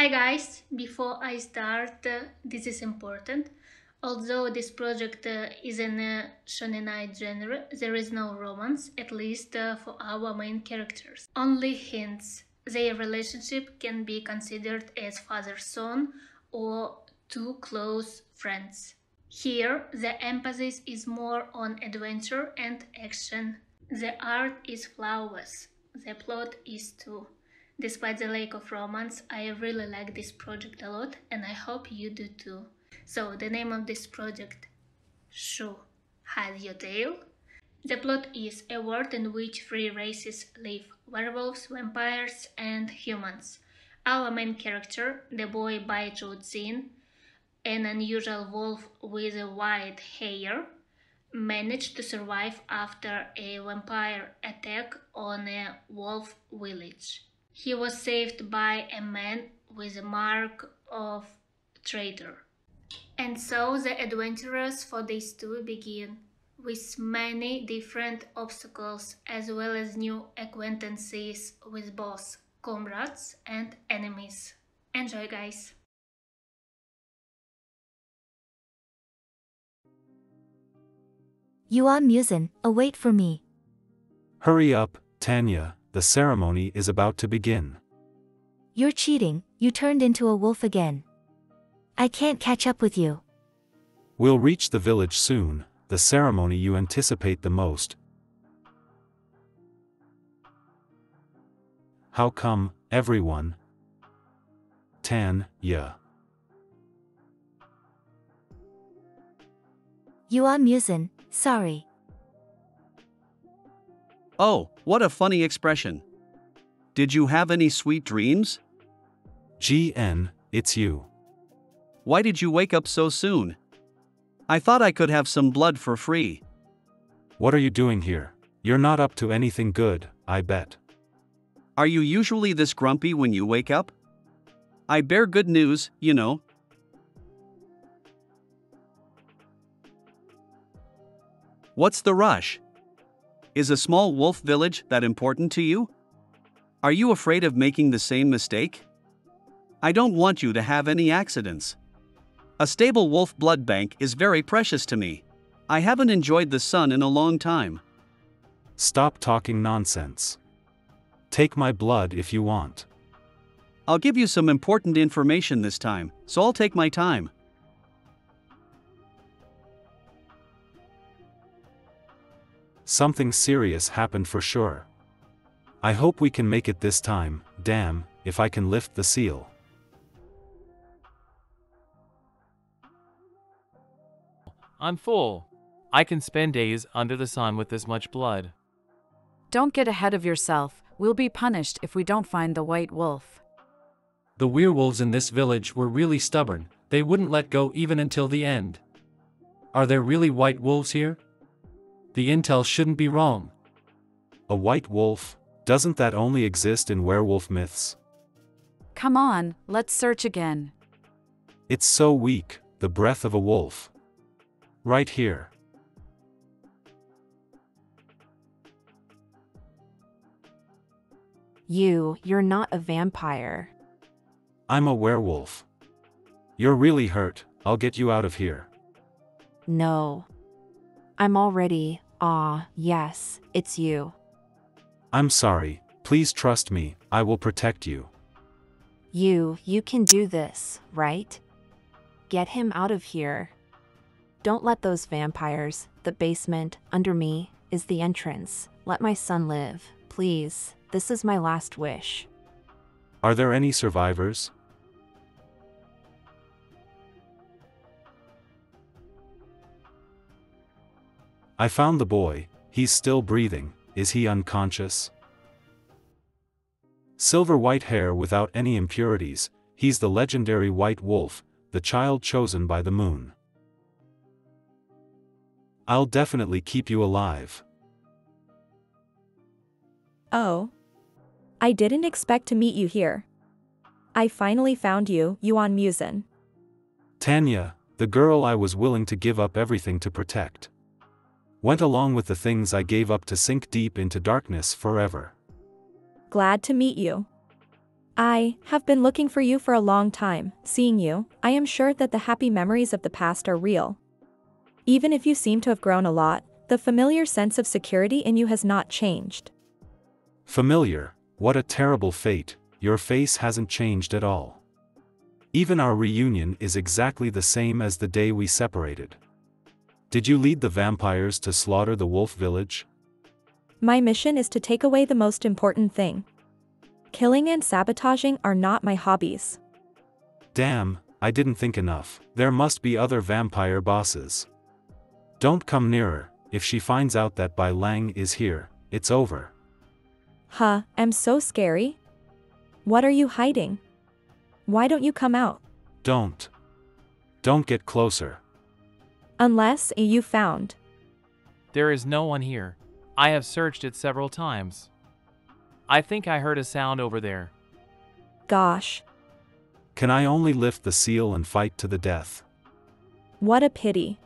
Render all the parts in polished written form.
Hi guys, before I start, this is important. Although this project is in a shonenite genre, there is no romance, at least for our main characters. Only hints. Their relationship can be considered as father-son or two close friends. Here, the emphasis is more on adventure and action. The art is flawless. The plot is too. Despite the lack of romance, I really like this project a lot and I hope you do too. So, the name of this project, Shush, has your tail? The plot is a world in which three races live: werewolves, vampires, and humans. Our main character, the boy by Zin, an unusual wolf with a white hair, managed to survive after a vampire attack on a wolf village. He was saved by a man with a mark of traitor. And so the adventures for these two begin, with many different obstacles as well as new acquaintances with both comrades and enemies. Enjoy, guys! Yuan Musen, await for me. Hurry up, Tanya, the ceremony is about to begin. You're cheating, you turned into a wolf again. I can't catch up with you. We'll reach the village soon, the ceremony you anticipate the most. How come, everyone? Tanya. Yuan Musen, sorry. Oh, what a funny expression. Did you have any sweet dreams? GN, it's you. Why did you wake up so soon? I thought I could have some blood for free. What are you doing here? You're not up to anything good, I bet. Are you usually this grumpy when you wake up? I bear good news, you know. What's the rush? Is a small wolf village that important to you? Are you afraid of making the same mistake? I don't want you to have any accidents. A stable wolf blood bank is very precious to me. I haven't enjoyed the sun in a long time. Stop talking nonsense. Take my blood if you want. I'll give you some important information this time, so I'll take my time. Something serious happened for sure. I hope we can make it this time. Damn, if I can lift the seal. I'm full. I can spend days under the sun with this much blood. Don't get ahead of yourself. We'll be punished if we don't find the white wolf. The werewolves in this village were really stubborn, they wouldn't let go even until the end. Are there really white wolves here? The intel shouldn't be wrong. A white wolf? Doesn't that only exist in werewolf myths? Come on, let's search again. It's so weak, the breath of a wolf. Right here. You're not a vampire. I'm a werewolf. You're really hurt, I'll get you out of here. No. I'm already, yes, it's you. I'm sorry, please trust me, I will protect you. You can do this, right? Get him out of here. Don't let those vampires, the basement, under me, is the entrance. Let my son live, please, this is my last wish. Are there any survivors? I found the boy, he's still breathing, is he unconscious? Silver white hair without any impurities, he's the legendary white wolf, the child chosen by the moon. I'll definitely keep you alive. Oh. I didn't expect to meet you here. I finally found you, Yuan Musen. Tanya, the girl I was willing to give up everything to protect. Went along with the things I gave up to sink deep into darkness forever. Glad to meet you. I have been looking for you for a long time. Seeing you, I am sure that the happy memories of the past are real. Even if you seem to have grown a lot, the familiar sense of security in you has not changed. Familiar, what a terrible fate, your face hasn't changed at all. Even our reunion is exactly the same as the day we separated. Did you lead the vampires to slaughter the wolf village? My mission is to take away the most important thing. Killing and sabotaging are not my hobbies. Damn, I didn't think enough. There must be other vampire bosses. Don't come nearer. If she finds out that Bai Lang is here, it's over. Huh, I'm so scary. What are you hiding? Why don't you come out? Don't. Don't get closer. Unless you found. There is no one here. I have searched it several times. I think I heard a sound over there. Gosh. Can I only lift the seal and fight to the death? What a pity.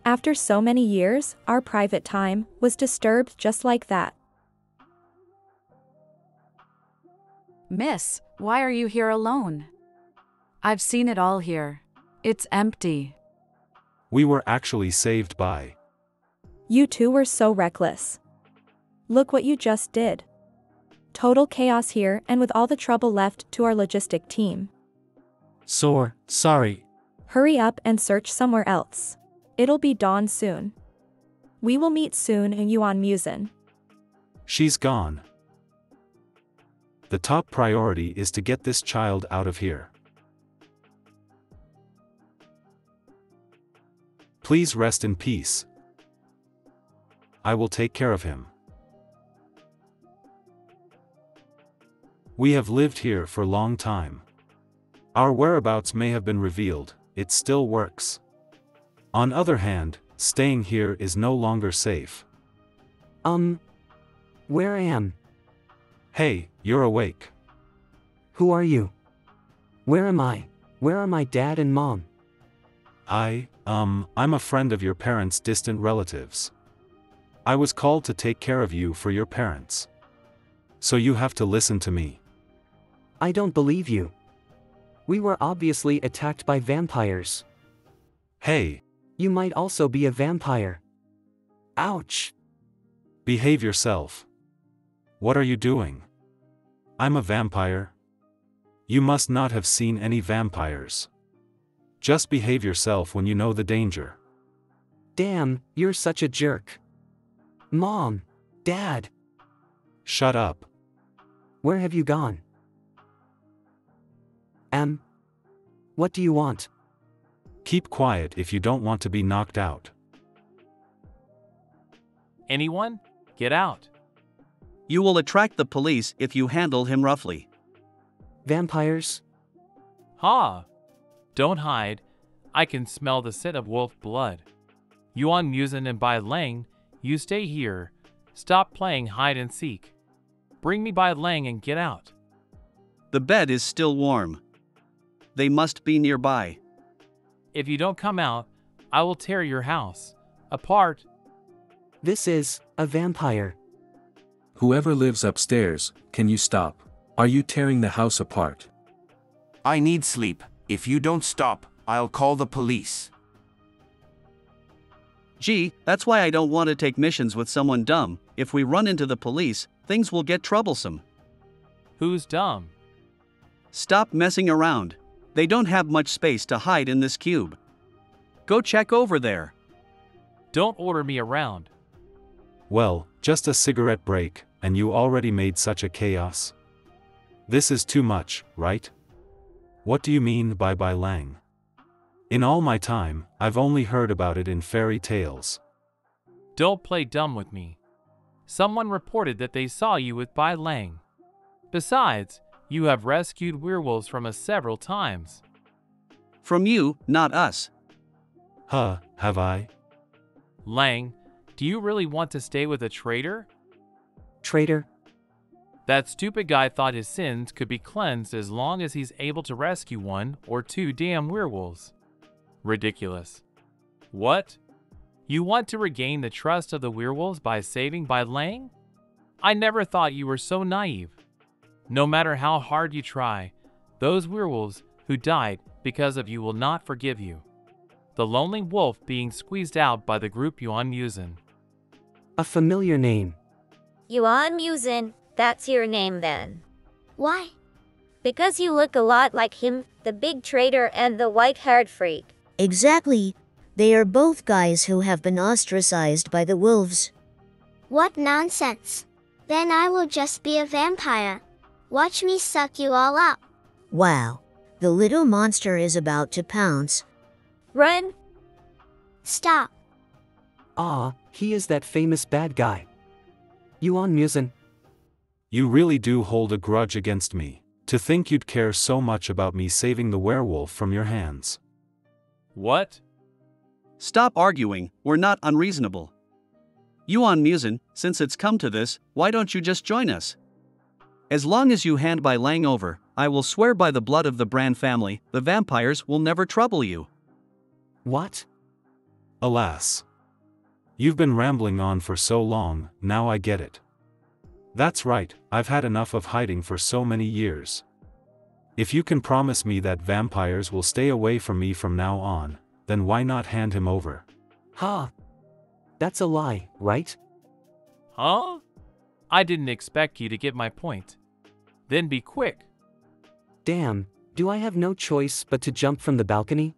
After so many years, our private time was disturbed just like that. Miss, why are you here alone? I've seen it all here. It's empty. We were actually saved by. You two were so reckless. Look what you just did. Total chaos here, and with all the trouble left to our logistic team. Sorry. Hurry up and search somewhere else. It'll be dawn soon. We will meet soon in Yuan Musen. She's gone. The top priority is to get this child out of here. Please rest in peace. I will take care of him. We have lived here for a long time. Our whereabouts may have been revealed, it still works. On other hand, staying here is no longer safe. Where I am? Hey, you're awake. Who are you? Where am I? Where are my dad and mom? I'm a friend of your parents' distant relatives. I was called to take care of you for your parents. So you have to listen to me. I don't believe you. We were obviously attacked by vampires. Hey, You might also be a vampire. Ouch. behave yourself. What are you doing? I'm a vampire. You must not have seen any vampires. Just behave yourself when you know the danger. Damn, you're such a jerk. Mom, Dad, Shut up. where have you gone? What do you want? Keep quiet if you don't want to be knocked out. Anyone? Get out. You will attract the police if you handle him roughly. Vampires? Ha! Don't hide. I can smell the scent of wolf blood. Yuan Musen and Bai Lang, you stay here. Stop playing hide and seek. Bring me Bai Lang and get out. The bed is still warm. They must be nearby. If you don't come out, I will tear your house apart. This is a vampire. Whoever lives upstairs, can you stop? Are you tearing the house apart? I need sleep. If you don't stop, I'll call the police. Gee, that's why I don't want to take missions with someone dumb. If we run into the police, things will get troublesome. Who's dumb? Stop messing around. They don't have much space to hide in this cube. Go check over there. Don't order me around. Well, just a cigarette break, and you already made such a chaos? This is too much, right? What do you mean by Bai Lang? In all my time, I've only heard about it in fairy tales. Don't play dumb with me. Someone reported that they saw you with Bai Lang. Besides, you have rescued werewolves from us several times. From you, not us. Huh, have I? Lang, do you really want to stay with a traitor? Traitor? That stupid guy thought his sins could be cleansed as long as he's able to rescue one or two damn werewolves. Ridiculous. What? You want to regain the trust of the werewolves by saving Bai Lang? I never thought you were so naive. No matter how hard you try, those werewolves who died because of you will not forgive you. The lonely wolf being squeezed out by the group Yuan Musen. A familiar name. Yuan Musen, that's your name then. Why? Because you look a lot like him, the big traitor and the white-haired freak. Exactly. They are both guys who have been ostracized by the wolves. What nonsense. Then I will just be a vampire. Watch me suck you all up. Wow. The little monster is about to pounce. Run! Stop. Ah, he is that famous bad guy. Yuan Musen. You really do hold a grudge against me. To think you'd care so much about me saving the werewolf from your hands. What? Stop arguing, we're not unreasonable. Yuan Musen, since it's come to this, why don't you just join us? As long as you hand Bai Lang over, I will swear by the blood of the Brand family, the vampires will never trouble you. What? Alas. You've been rambling on for so long, now I get it. That's right, I've had enough of hiding for so many years. If you can promise me that vampires will stay away from me from now on, then why not hand him over? Ha! That's a lie, right? Huh? I didn't expect you to get my point. Then be quick. Damn, do I have no choice but to jump from the balcony?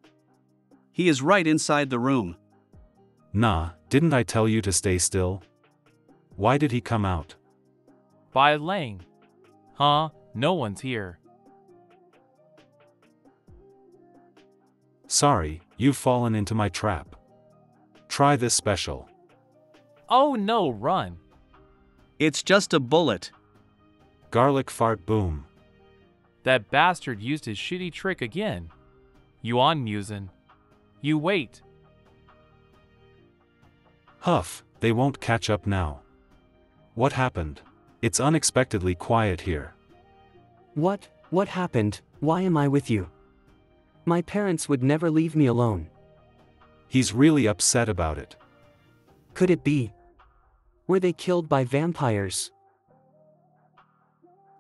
He is right inside the room. Nah, didn't I tell you to stay still? Why did he come out? Bai Lang. Huh? No one's here. Sorry, you've fallen into my trap. Try this special. Oh no, run. It's just a bullet. Garlic fart boom. That bastard used his shitty trick again. Yuan Musen. You wait. Huff, they won't catch up now. What happened? It's unexpectedly quiet here. What happened? Why am I with you? My parents would never leave me alone. He's really upset about it. Could it be? Were they killed by vampires?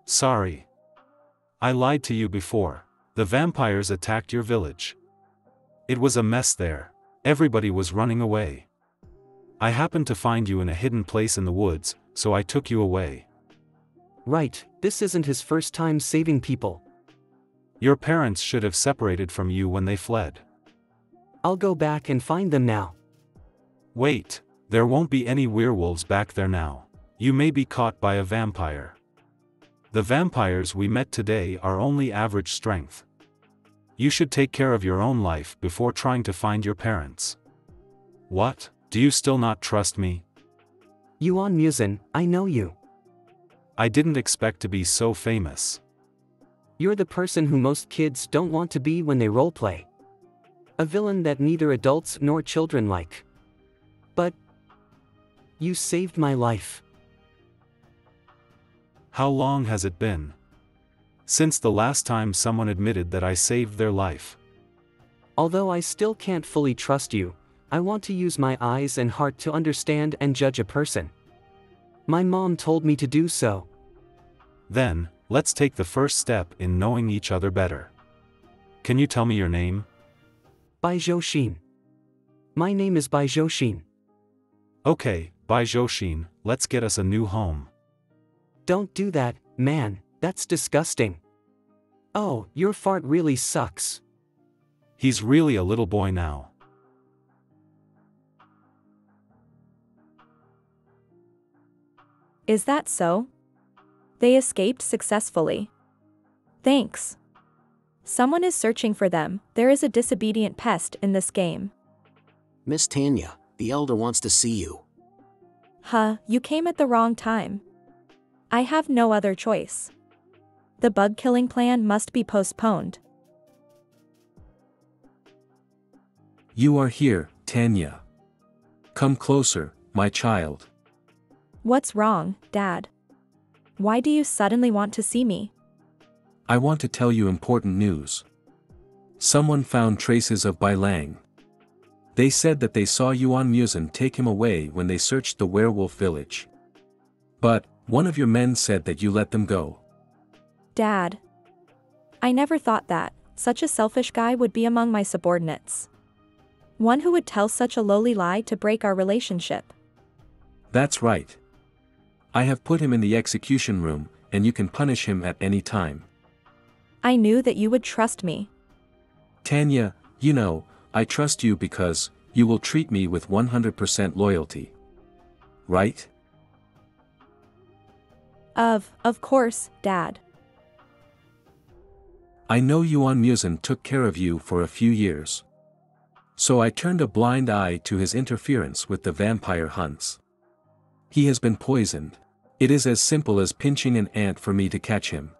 Sorry. I lied to you before. The vampires attacked your village. It was a mess there. Everybody was running away. I happened to find you in a hidden place in the woods, so I took you away. Right, this isn't his first time saving people. Your parents should have separated from you when they fled. I'll go back and find them now. Wait, there won't be any werewolves back there now. You may be caught by a vampire. The vampires we met today are only average strength. You should take care of your own life before trying to find your parents. What? Do you still not trust me? Yuan Musen, I know you. I didn't expect to be so famous. You're the person who most kids don't want to be when they roleplay. A villain that neither adults nor children like. But you saved my life. How long has it been? Since the last time someone admitted that I saved their life. Although I still can't fully trust you, I want to use my eyes and heart to understand and judge a person. My mom told me to do so. Then, let's take the first step in knowing each other better. Can you tell me your name? Bai Zhou. My name is Bai Zhou. Okay, Bai Zhou, let's get us a new home. Don't do that, man, that's disgusting. Oh, your fart really sucks. He's really a little boy now. Is that so? They escaped successfully. Thanks. Someone is searching for them. There is a disobedient pest in this game. Miss Tanya, the elder wants to see you. Huh, you came at the wrong time. I have no other choice. The bug killing plan must be postponed. You are here, Tanya. Come closer, my child. What's wrong, Dad? Why do you suddenly want to see me? I want to tell you important news. Someone found traces of Bai Lang. They said that they saw Yuan Musen take him away when they searched the werewolf village. But one of your men said that you let them go. Dad. I never thought that such a selfish guy would be among my subordinates. One who would tell such a lowly lie to break our relationship. That's right. I have put him in the execution room, and you can punish him at any time. I knew that you would trust me. Tanya, you know, I trust you because you will treat me with 100% loyalty. Right? Of course, Dad. I know Yuan Musen took care of you for a few years. So I turned a blind eye to his interference with the vampire hunts. He has been poisoned. It is as simple as pinching an ant for me to catch him.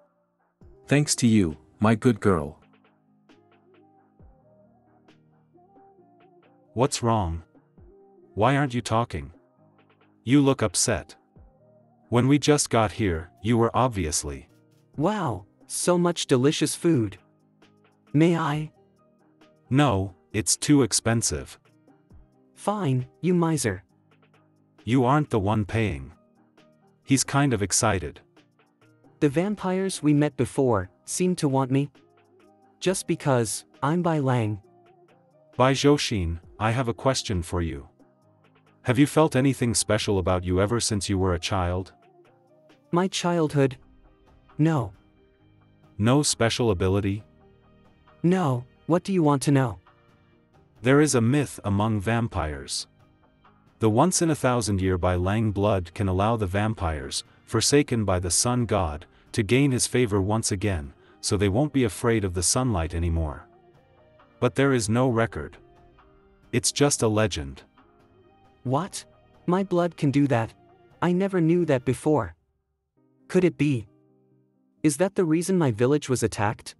Thanks to you, my good girl. What's wrong? Why aren't you talking? You look upset. When we just got here, you were obviously. Wow, so much delicious food. May I? No, it's too expensive. Fine, you miser. You aren't the one paying. He's kind of excited. The vampires we met before seem to want me. Just because I'm Bai Lang. Bai Zhou, I have a question for you. Have you felt anything special about you ever since you were a child? My childhood? No. No special ability? No, what do you want to know? There is a myth among vampires. The once-in-a-thousand-year Bai Lang blood can allow the vampires, forsaken by the sun god, to gain his favor once again, so they won't be afraid of the sunlight anymore. But there is no record. It's just a legend. What? My blood can do that? I never knew that before. Could it be? Is that the reason my village was attacked?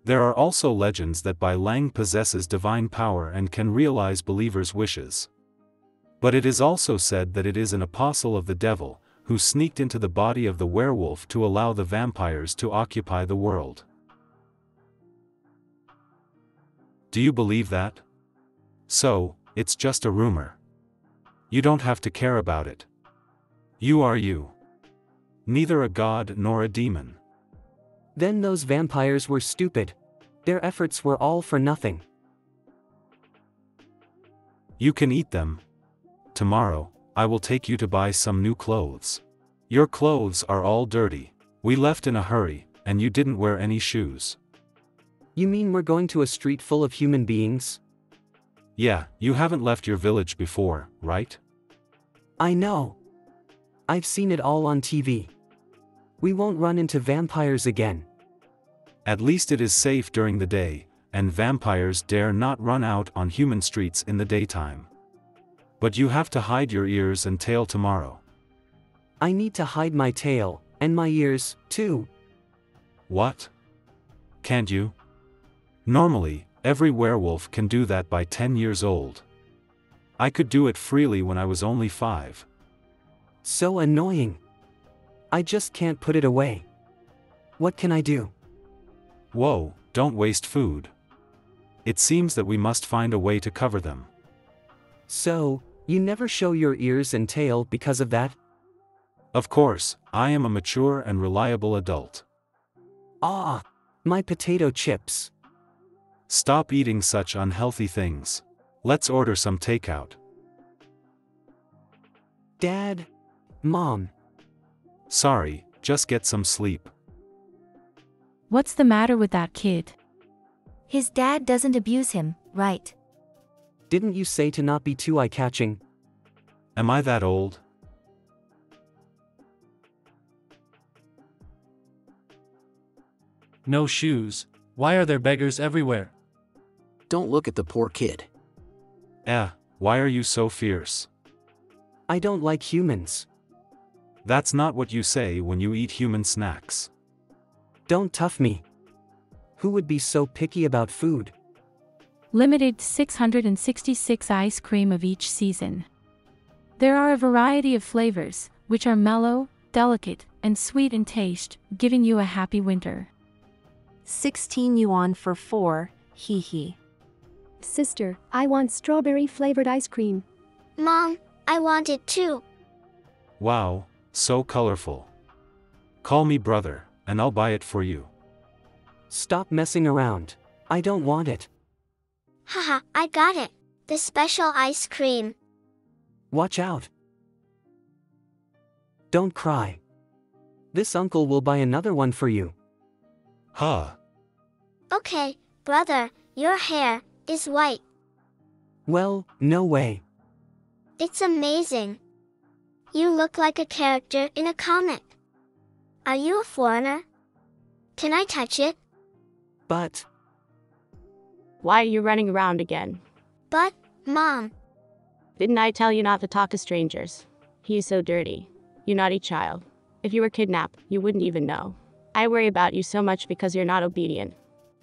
There are also legends that Bai Lang possesses divine power and can realize believers' wishes. But it is also said that it is an apostle of the devil, who sneaked into the body of the werewolf to allow the vampires to occupy the world. Do you believe that? So, it's just a rumor. You don't have to care about it. You are you. Neither a god nor a demon. Then those vampires were stupid. Their efforts were all for nothing. You can eat them. Tomorrow, I will take you to buy some new clothes. Your clothes are all dirty. We left in a hurry, and you didn't wear any shoes. You mean we're going to a street full of human beings? Yeah, you haven't left your village before, right? I know. I've seen it all on TV. We won't run into vampires again. At least it is safe during the day, and vampires dare not run out on human streets in the daytime. But you have to hide your ears and tail tomorrow. I need to hide my tail, and my ears, too. What? Can't you? Normally, every werewolf can do that by 10 years old. I could do it freely when I was only 5. So annoying. I just can't put it away. What can I do? Whoa, don't waste food. It seems that we must find a way to cover them. So, you never show your ears and tail because of that? Of course, I am a mature and reliable adult. Ah, my potato chips. Stop eating such unhealthy things. Let's order some takeout. Dad? Mom? Sorry, just get some sleep. What's the matter with that kid? His dad doesn't abuse him, right? Didn't you say to not be too eye-catching? Am I that old? No shoes. Why are there beggars everywhere? Don't look at the poor kid. Why are you so fierce? I don't like humans. That's not what you say when you eat human snacks. Don't tough me. Who would be so picky about food? Limited 666 ice cream of each season. There are a variety of flavors, which are mellow, delicate, and sweet in taste, giving you a happy winter. 16 yuan for 4, hee hee. Sister, I want strawberry-flavored ice cream. Mom, I want it too. Wow, so colorful. Call me brother, and I'll buy it for you. Stop messing around. I don't want it. Haha, I got it. The special ice cream. Watch out. Don't cry. This uncle will buy another one for you. Huh. Okay, brother, your hair is white. Well, no way. It's amazing. You look like a character in a comic. Are you a foreigner? Can I touch it? But... Why are you running around again? But, Mom. Didn't I tell you not to talk to strangers? He is so dirty. You naughty child. If you were kidnapped, you wouldn't even know. I worry about you so much because you're not obedient.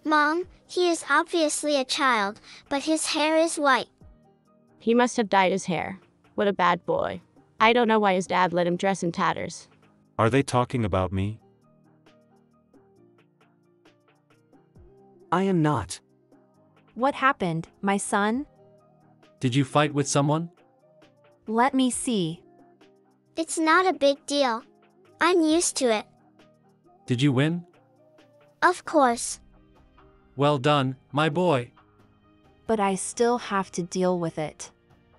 Mom, he is obviously a child, but his hair is white. He must have dyed his hair. What a bad boy. I don't know why his dad let him dress in tatters. Are they talking about me? I am not. What happened, my son? Did you fight with someone? Let me see. It's not a big deal. I'm used to it. Did you win? Of course. Well done, my boy. But I still have to deal with it.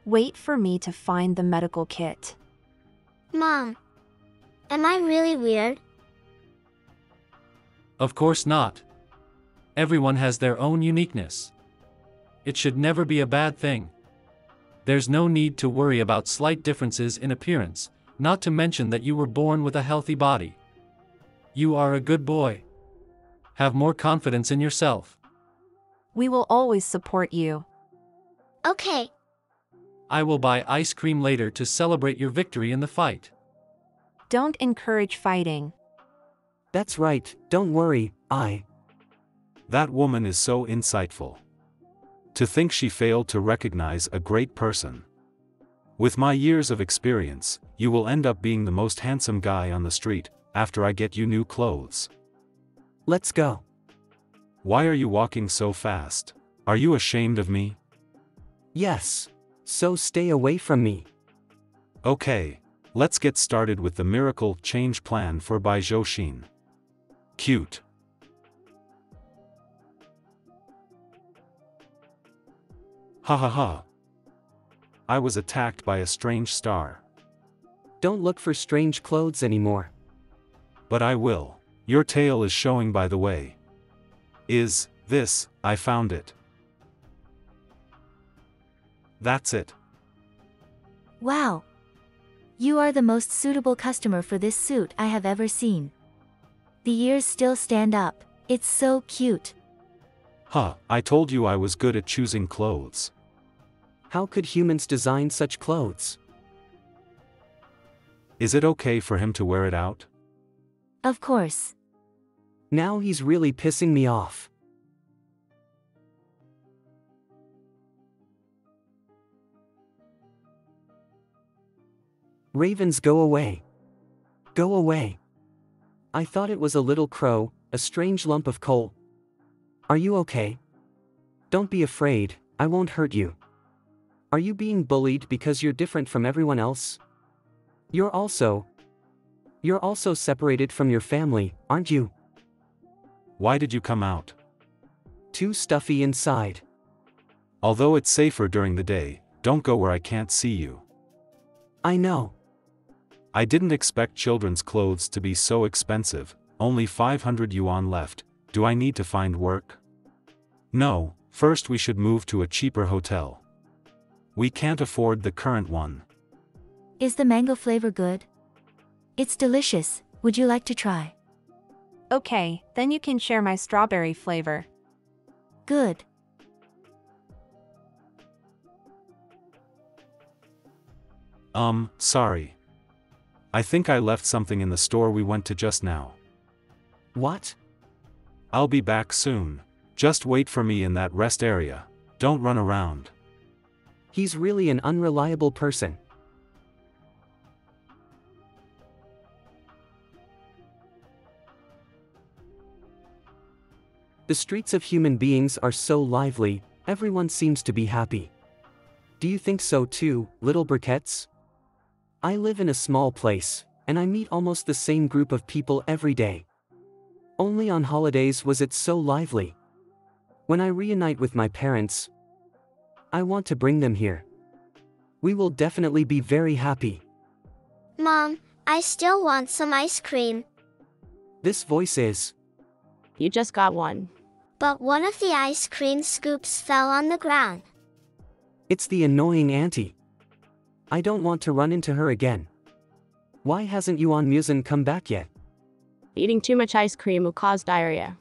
Wait for me to find the medical kit. Mom. Am I really weird? Of course not. Everyone has their own uniqueness. It should never be a bad thing. There's no need to worry about slight differences in appearance, not to mention that you were born with a healthy body. You are a good boy. Have more confidence in yourself. We will always support you. Okay. I will buy ice cream later to celebrate your victory in the fight. Don't encourage fighting. That's right, don't worry, That woman is so insightful. To think she failed to recognize a great person. With my years of experience, you will end up being the most handsome guy on the street, after I get you new clothes. Let's go. Why are you walking so fast? Are you ashamed of me? Yes. So stay away from me. Okay. Let's get started with the miracle change plan for Bai Zhou. Cute. Ha ha ha. I was attacked by a strange star. Don't look for strange clothes anymore. But I will. Your tail is showing, by the way. I found it. That's it. Wow. You are the most suitable customer for this suit I have ever seen. The ears still stand up. It's so cute. Huh, I told you I was good at choosing clothes. How could humans design such clothes? Is it okay for him to wear it out? Of course. Now he's really pissing me off. Ravens, go away. Go away. I thought it was a little crow, a strange lump of coal. Are you okay? Don't be afraid, I won't hurt you. Are you being bullied because you're different from everyone else? You're also separated from your family, aren't you? Why did you come out? Too stuffy inside. Although it's safer during the day, don't go where I can't see you. I know. I didn't expect children's clothes to be so expensive, only 500 yuan left. Do I need to find work? No, first we should move to a cheaper hotel. We can't afford the current one. Is the mango flavor good? It's delicious. Would you like to try? Okay, then you can share my strawberry flavor. Good. Sorry. I think I left something in the store we went to just now. What? I'll be back soon. Just wait for me in that rest area. Don't run around. He's really an unreliable person. The streets of human beings are so lively, everyone seems to be happy. Do you think so too, little briquettes? I live in a small place, and I meet almost the same group of people every day. Only on holidays was it so lively. When I reunite with my parents, I want to bring them here. We will definitely be very happy. Mom, I still want some ice cream. This voice is. You just got one. But one of the ice cream scoops fell on the ground. It's the annoying auntie. I don't want to run into her again. Why hasn't Yuan Musen come back yet? Eating too much ice cream will cause diarrhea.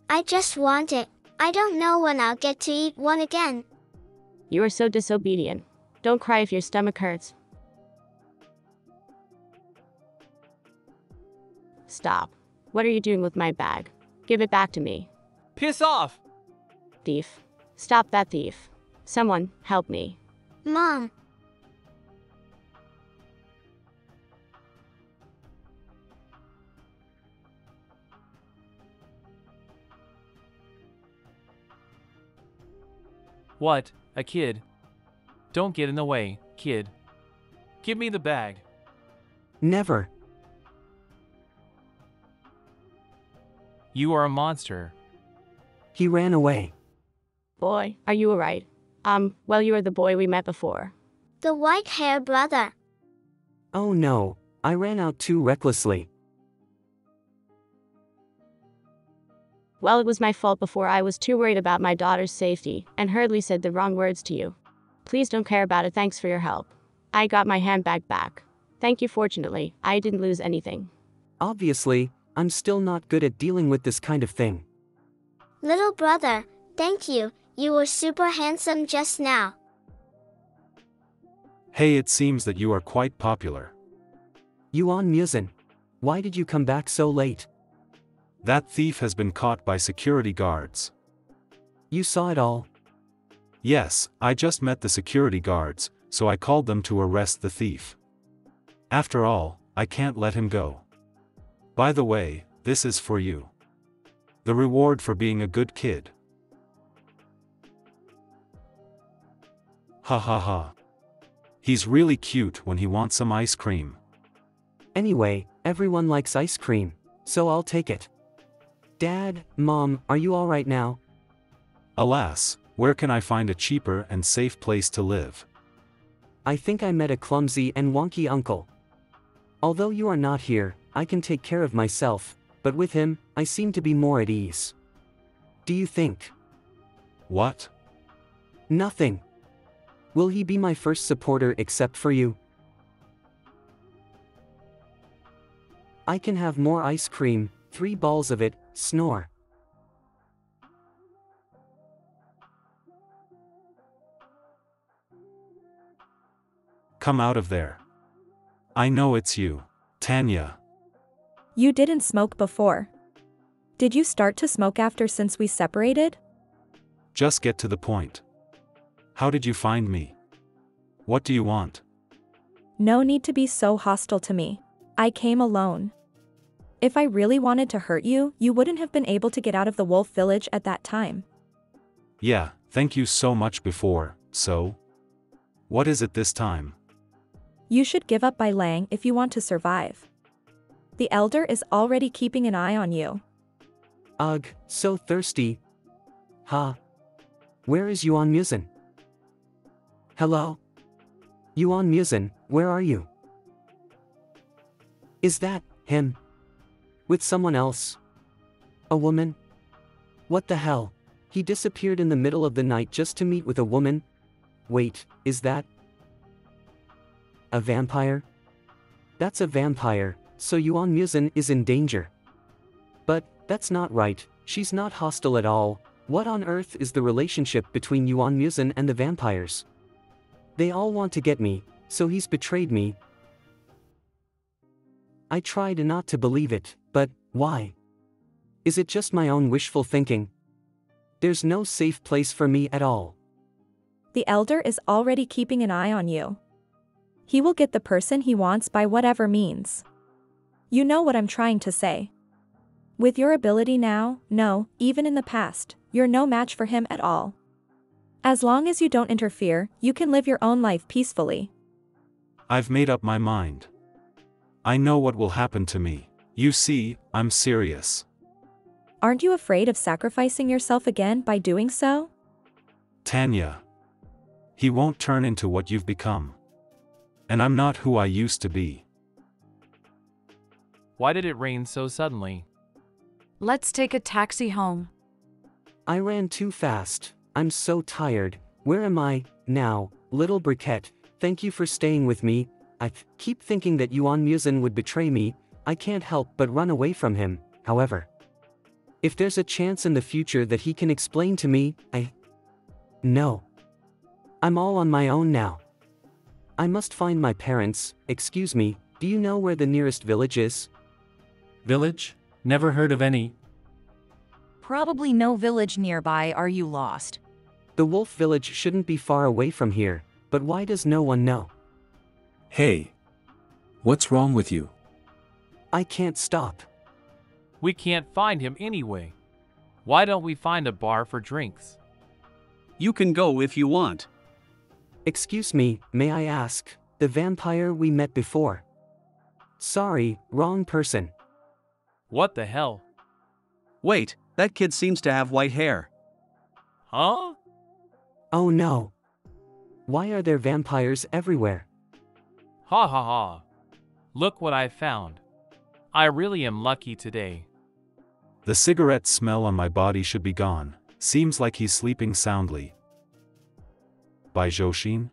I just want it. I don't know when I'll get to eat one again. You are so disobedient. Don't cry if your stomach hurts. Stop. What are you doing with my bag? Give it back to me. Piss off! Thief. Stop that thief. Someone, help me. Mom. What? A kid? Don't get in the way, kid. Give me the bag. Never. You are a monster. He ran away. Boy, are you alright? Well, you are the boy we met before. The white-haired brother. Oh no, I ran out too recklessly. Well, it was my fault before. I was too worried about my daughter's safety and hurriedly said the wrong words to you. Please don't care about it. Thanks for your help. I got my handbag back. Thank you. Fortunately, I didn't lose anything. Obviously, I'm still not good at dealing with this kind of thing. Little brother, thank you. You were super handsome just now. Hey, it seems that you are quite popular. Yuan Musen, why did you come back so late? That thief has been caught by security guards. You saw it all? Yes, I just met the security guards, so I called them to arrest the thief. After all, I can't let him go. By the way, this is for you. The reward for being a good kid. Ha ha ha. He's really cute when he wants some ice cream. Anyway, everyone likes ice cream, so I'll take it. Dad, Mom, are you alright now? Alas, where can I find a cheaper and safe place to live? I think I met a clumsy and wonky uncle. Although you are not here, I can take care of myself, but with him, I seem to be more at ease. Do you think? What? Nothing. Will he be my first supporter except for you? I can have more ice cream, 3 balls of it, snore. Come out of there. I know it's you, Tanya. You didn't smoke before. Did you start to smoke after since we separated? Just get to the point. How did you find me? What do you want? No need to be so hostile to me. I came alone. If I really wanted to hurt you, you wouldn't have been able to get out of the wolf village at that time. Yeah, thank you so much before, so? What is it this time? You should give up Bai Lang if you want to survive. The elder is already keeping an eye on you. Ugh, so thirsty. Ha. Where is Yuan Musen? Hello? Yuan Musen, where are you? Is that him? With someone else? A woman? What the hell? He disappeared in the middle of the night just to meet with a woman? Wait, is that a vampire? That's a vampire, so Yuan Musen is in danger. But that's not right, she's not hostile at all. What on earth is the relationship between Yuan Musen and the vampires? They all want to get me, so he's betrayed me. I tried not to believe it, but why? Is it just my own wishful thinking? There's no safe place for me at all. The elder is already keeping an eye on you. He will get the person he wants by whatever means. You know what I'm trying to say. With your ability now, no, even in the past, you're no match for him at all. As long as you don't interfere, you can live your own life peacefully. I've made up my mind. I know what will happen to me. You see, I'm serious. Aren't you afraid of sacrificing yourself again by doing so? Tanya. He won't turn into what you've become. And I'm not who I used to be. Why did it rain so suddenly? Let's take a taxi home. I ran too fast. I'm so tired. Where am I now, little Briquette? Thank you for staying with me. I keep thinking that Yuan Musin would betray me. I can't help but run away from him, however. If there's a chance in the future that he can explain to me, No. I'm all on my own now. I must find my parents. Excuse me, do you know where the nearest village is? Village? Never heard of any. Probably no village nearby. Are you lost? The wolf village shouldn't be far away from here, but why does no one know? Hey. What's wrong with you? I can't stop. We can't find him anyway. Why don't we find a bar for drinks? You can go if you want. Excuse me, may I ask, the vampire we met before? Sorry, wrong person. What the hell? Wait, that kid seems to have white hair. Huh? Oh no. Why are there vampires everywhere? Ha ha ha. Look what I found. I really am lucky today. The cigarette smell on my body should be gone. Seems like he's sleeping soundly. Bai Zhou.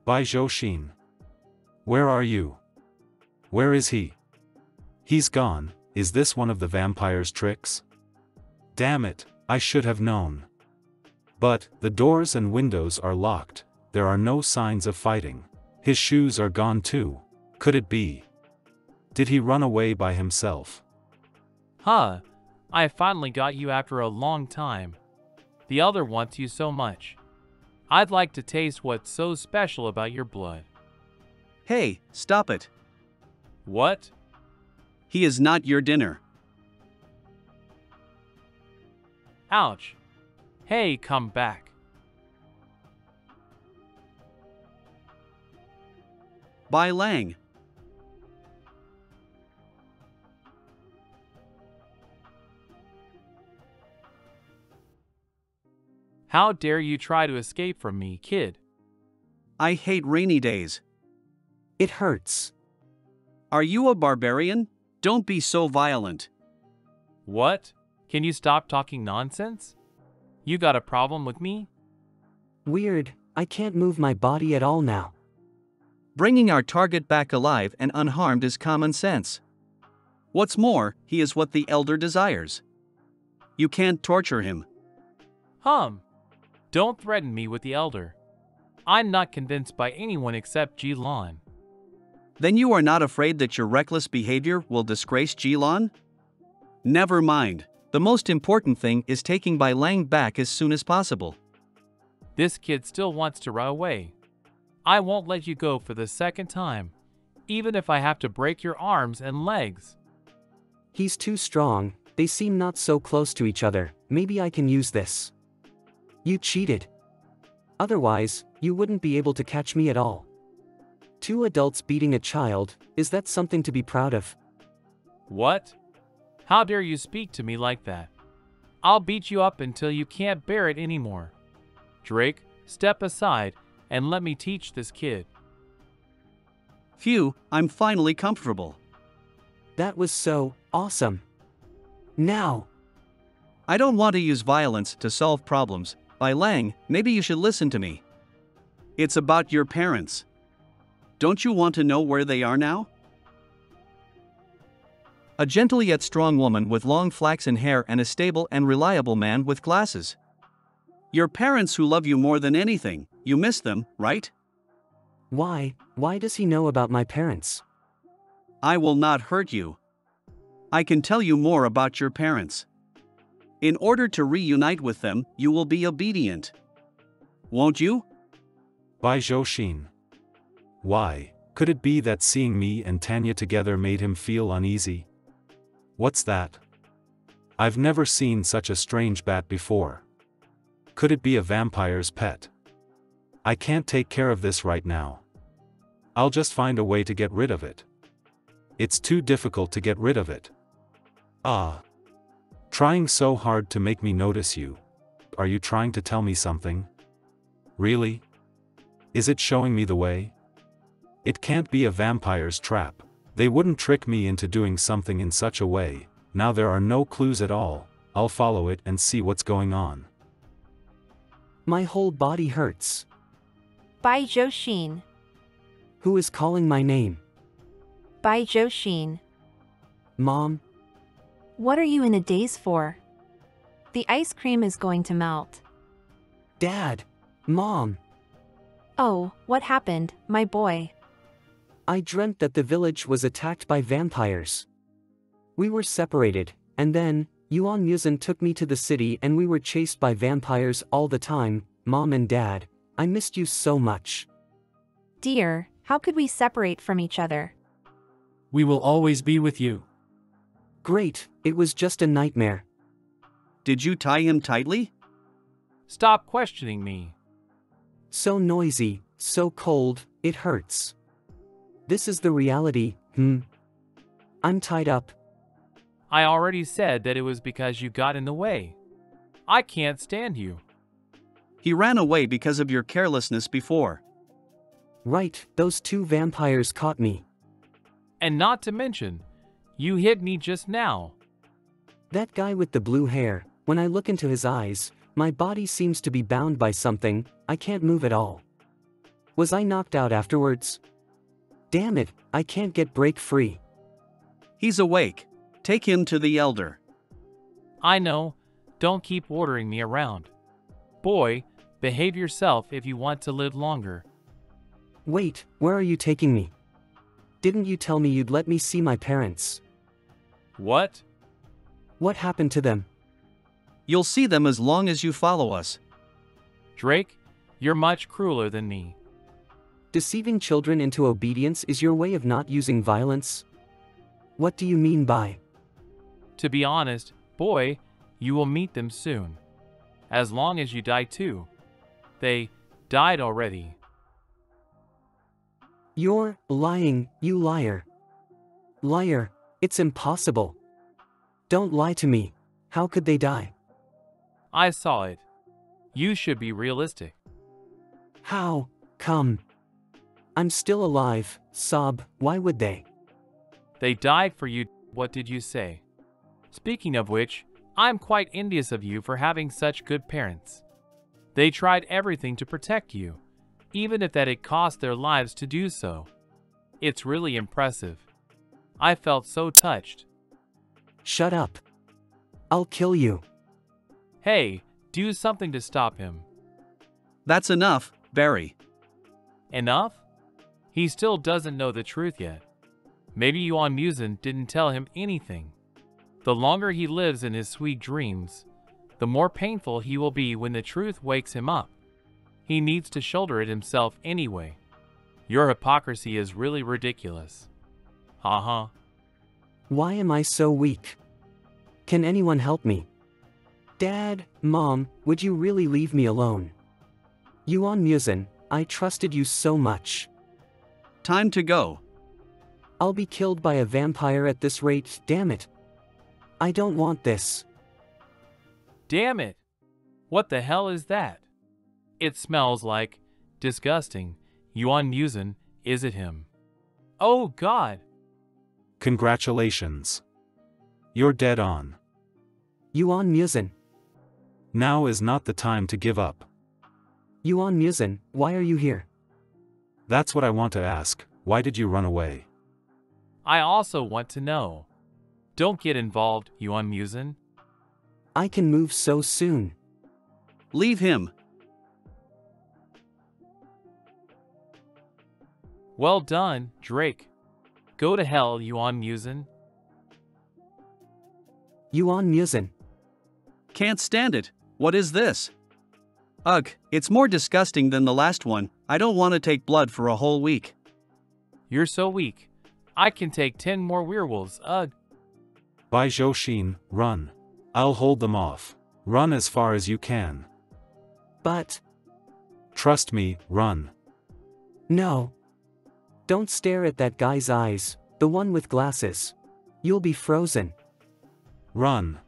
Bai Zhou. Where are you? Where is he? He's gone. Is this one of the vampire's tricks? Damn it, I should have known. But, the doors and windows are locked. There are no signs of fighting. His shoes are gone too. Could it be? Did he run away by himself? Huh, I finally got you after a long time. The elder wants you so much. I'd like to taste what's so special about your blood. Hey, stop it. What? He is not your dinner. Ouch. Hey, come back. Bai Lang. How dare you try to escape from me, kid? I hate rainy days. It hurts. Are you a barbarian? Don't be so violent. What? Can you stop talking nonsense? You got a problem with me? Weird, I can't move my body at all now. Bringing our target back alive and unharmed is common sense. What's more, he is what the elder desires. You can't torture him. Don't threaten me with the elder. I'm not convinced by anyone except Jilan. Then you are not afraid that your reckless behavior will disgrace Jilan? Never mind. The most important thing is taking Bai Lang back as soon as possible. This kid still wants to run away. I won't let you go for the second time, even if I have to break your arms and legs. He's too strong. They seem not so close to each other. Maybe I can use this. You cheated. Otherwise, you wouldn't be able to catch me at all. 2 adults beating a child, is that something to be proud of? What? How dare you speak to me like that? I'll beat you up until you can't bear it anymore. Drake, step aside and let me teach this kid. Phew, I'm finally comfortable. That was so awesome. Now. I don't want to use violence to solve problems. Bai Lang, maybe you should listen to me. It's about your parents. Don't you want to know where they are now? A gentle yet strong woman with long flaxen hair and a stable and reliable man with glasses. Your parents who love you more than anything, you miss them, right? Why does he know about my parents? I will not hurt you. I can tell you more about your parents. In order to reunite with them, you will be obedient. Won't you? Bai Zhou. Why, could it be that seeing me and Tanya together made him feel uneasy? What's that? I've never seen such a strange bat before. Could it be a vampire's pet? I can't take care of this right now. I'll just find a way to get rid of it. It's too difficult to get rid of it. Ah. Trying so hard to make me notice you. Are you trying to tell me something? Really? Is it showing me the way? It can't be a vampire's trap. They wouldn't trick me into doing something in such a way. Now there are no clues at all. I'll follow it and see what's going on. My whole body hurts. By Joshin. Who is calling my name? By Joshin. Mom? What are you in a daze for? The ice cream is going to melt. Dad! Mom! Oh, what happened, my boy? I dreamt that the village was attacked by vampires. We were separated, and then, Yuan Muzin took me to the city and we were chased by vampires all the time. Mom and Dad, I missed you so much. Dear, how could we separate from each other? We will always be with you. Great, it was just a nightmare. Did you tie him tightly? Stop questioning me. So noisy, so cold, it hurts. This is the reality, I'm tied up. I already said that it was because you got in the way. I can't stand you. He ran away because of your carelessness before. Right, those two vampires caught me. And not to mention, you hit me just now. That guy with the blue hair, when I look into his eyes, my body seems to be bound by something, I can't move at all. Was I knocked out afterwards? Damn it, I can't get break free. He's awake. Take him to the elder. I know, don't keep ordering me around. Boy, behave yourself if you want to live longer. Wait, where are you taking me? Didn't you tell me you'd let me see my parents? What? What happened to them? You'll see them as long as you follow us. Drake, you're much crueler than me. Deceiving children into obedience is your way of not using violence? What do you mean by? To be honest, boy, you will meet them soon. As long as you die too. They died already. You're lying, you liar. Liar, it's impossible. Don't lie to me. How could they die? I saw it. You should be realistic. How come? I'm still alive, sob, why would they? They died for you, what did you say? Speaking of which, I'm quite envious of you for having such good parents. They tried everything to protect you, even if that it cost their lives to do so. It's really impressive. I felt so touched. Shut up. I'll kill you. Hey, do something to stop him. That's enough, Barry. Enough? He still doesn't know the truth yet. Maybe Yuan Muzin didn't tell him anything. The longer he lives in his sweet dreams, the more painful he will be when the truth wakes him up. He needs to shoulder it himself anyway. Your hypocrisy is really ridiculous. Haha. Why am I so weak? Can anyone help me? Dad, Mom, would you really leave me alone? Yuan Muzin, I trusted you so much. Time to go. I'll be killed by a vampire at this rate, damn it. I don't want this. Damn it! What the hell is that? It smells like disgusting. Yuan Muzin, is it him? Oh God! Congratulations. You're dead on. Yuan Muzin. Now is not the time to give up. Yuan Muzin, why are you here? That's what I want to ask. Why did you run away? I also want to know. Don't get involved, Yuan Muzin. I can move so soon. Leave him. Well done, Drake. Go to hell, Yuan Muzin. Yuan Muzin. Can't stand it. What is this? Ugh, it's more disgusting than the last one. I don't want to take blood for a whole week. You're so weak. I can take 10 more werewolves, ugh. By Joshin, run. I'll hold them off. Run as far as you can. But... Trust me, run. No. Don't stare at that guy's eyes, the one with glasses. You'll be frozen. Run.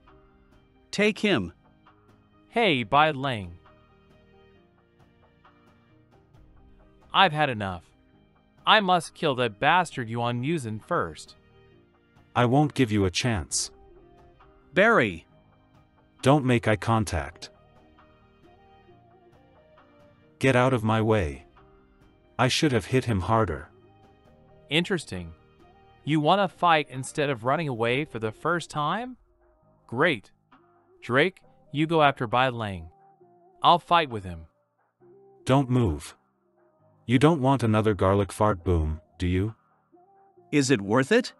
Take him. Hey, Bai Lang. I've had enough. I must kill that bastard Yuan Musen first. I won't give you a chance. Barry! Don't make eye contact. Get out of my way. I should have hit him harder. Interesting. You want to fight instead of running away for the first time? Great. Drake, you go after Bai Lang. I'll fight with him. Don't move. You don't want another garlic fart boom, do you? Is it worth it?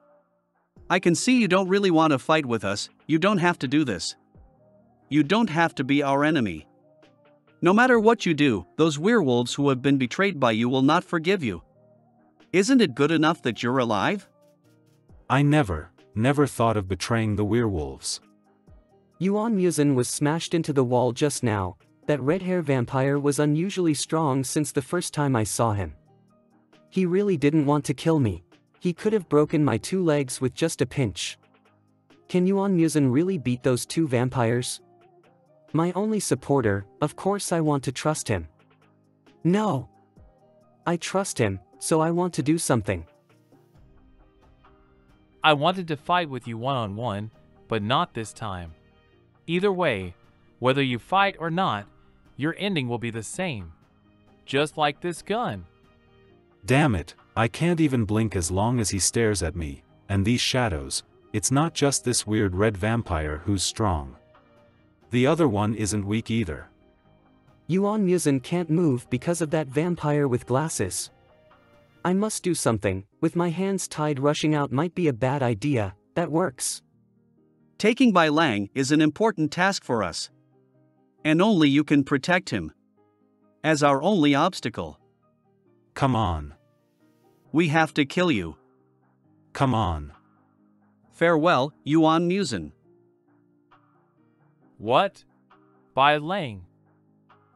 I can see you don't really want to fight with us. You don't have to do this. You don't have to be our enemy. No matter what you do, those werewolves who have been betrayed by you will not forgive you. Isn't it good enough that you're alive? I never thought of betraying the werewolves. Yuan Musen was smashed into the wall just now. That red-hair vampire was unusually strong since the first time I saw him. He really didn't want to kill me. He could have broken my 2 legs with just a pinch. Can Yuan Musen really beat those 2 vampires? My only supporter, of course I want to trust him. No! I trust him, so I want to do something. I wanted to fight with you one-on-one, but not this time. Either way, whether you fight or not, your ending will be the same. Just like this gun. Damn it, I can't even blink as long as he stares at me, and these shadows, it's not just this weird red vampire who's strong. The other one isn't weak either. Yuan Musen can't move because of that vampire with glasses. I must do something. With my hands tied, rushing out might be a bad idea. That works. Taking Bai Lang is an important task for us. And only you can protect him. As our only obstacle. Come on. We have to kill you. Come on. Farewell, Yuan Musen. What? Bai Lang.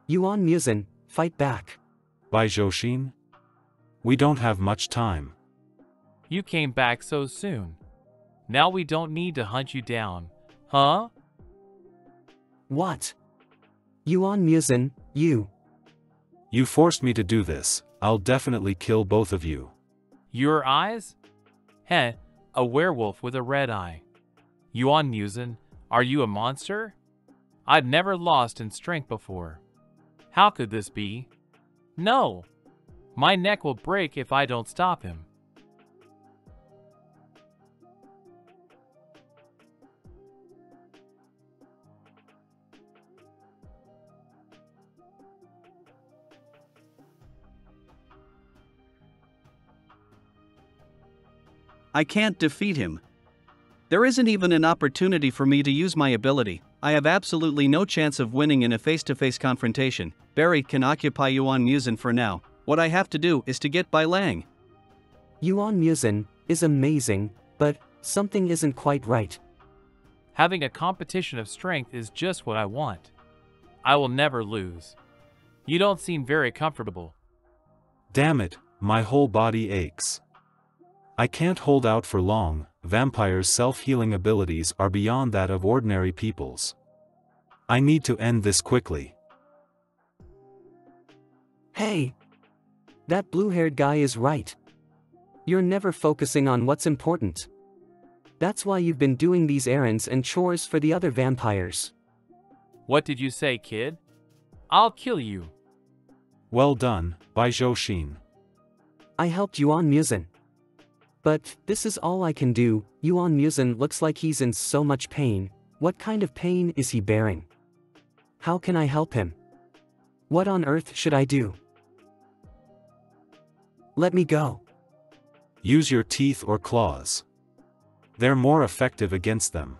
Yuan Musen, fight back. Bai Zhou. We don't have much time. You came back so soon. Now we don't need to hunt you down, huh? What? Yuan Musen, you. You forced me to do this. I'll definitely kill both of you. Your eyes? Heh, a werewolf with a red eye. Yuan Musen, are you a monster? I've never lost in strength before. How could this be? No! My neck will break if I don't stop him. I can't defeat him. There isn't even an opportunity for me to use my ability. I have absolutely no chance of winning in a face-to-face confrontation. Barry can occupy Yuan Musen for now. What I have to do is to get Bai Lang. Yuan Musen is amazing, but something isn't quite right. Having a competition of strength is just what I want. I will never lose. You don't seem very comfortable. Damn it, my whole body aches. I can't hold out for long. Vampires' self-healing abilities are beyond that of ordinary people's. I need to end this quickly. Hey! That blue-haired guy is right. You're never focusing on what's important. That's why you've been doing these errands and chores for the other vampires. What did you say, kid? I'll kill you. Well done, Bai Zhou. I helped Yuan Musen. But this is all I can do. Yuan Musen looks like he's in so much pain. What kind of pain is he bearing? How can I help him? What on earth should I do? Let me go. Use your teeth or claws. They're more effective against them.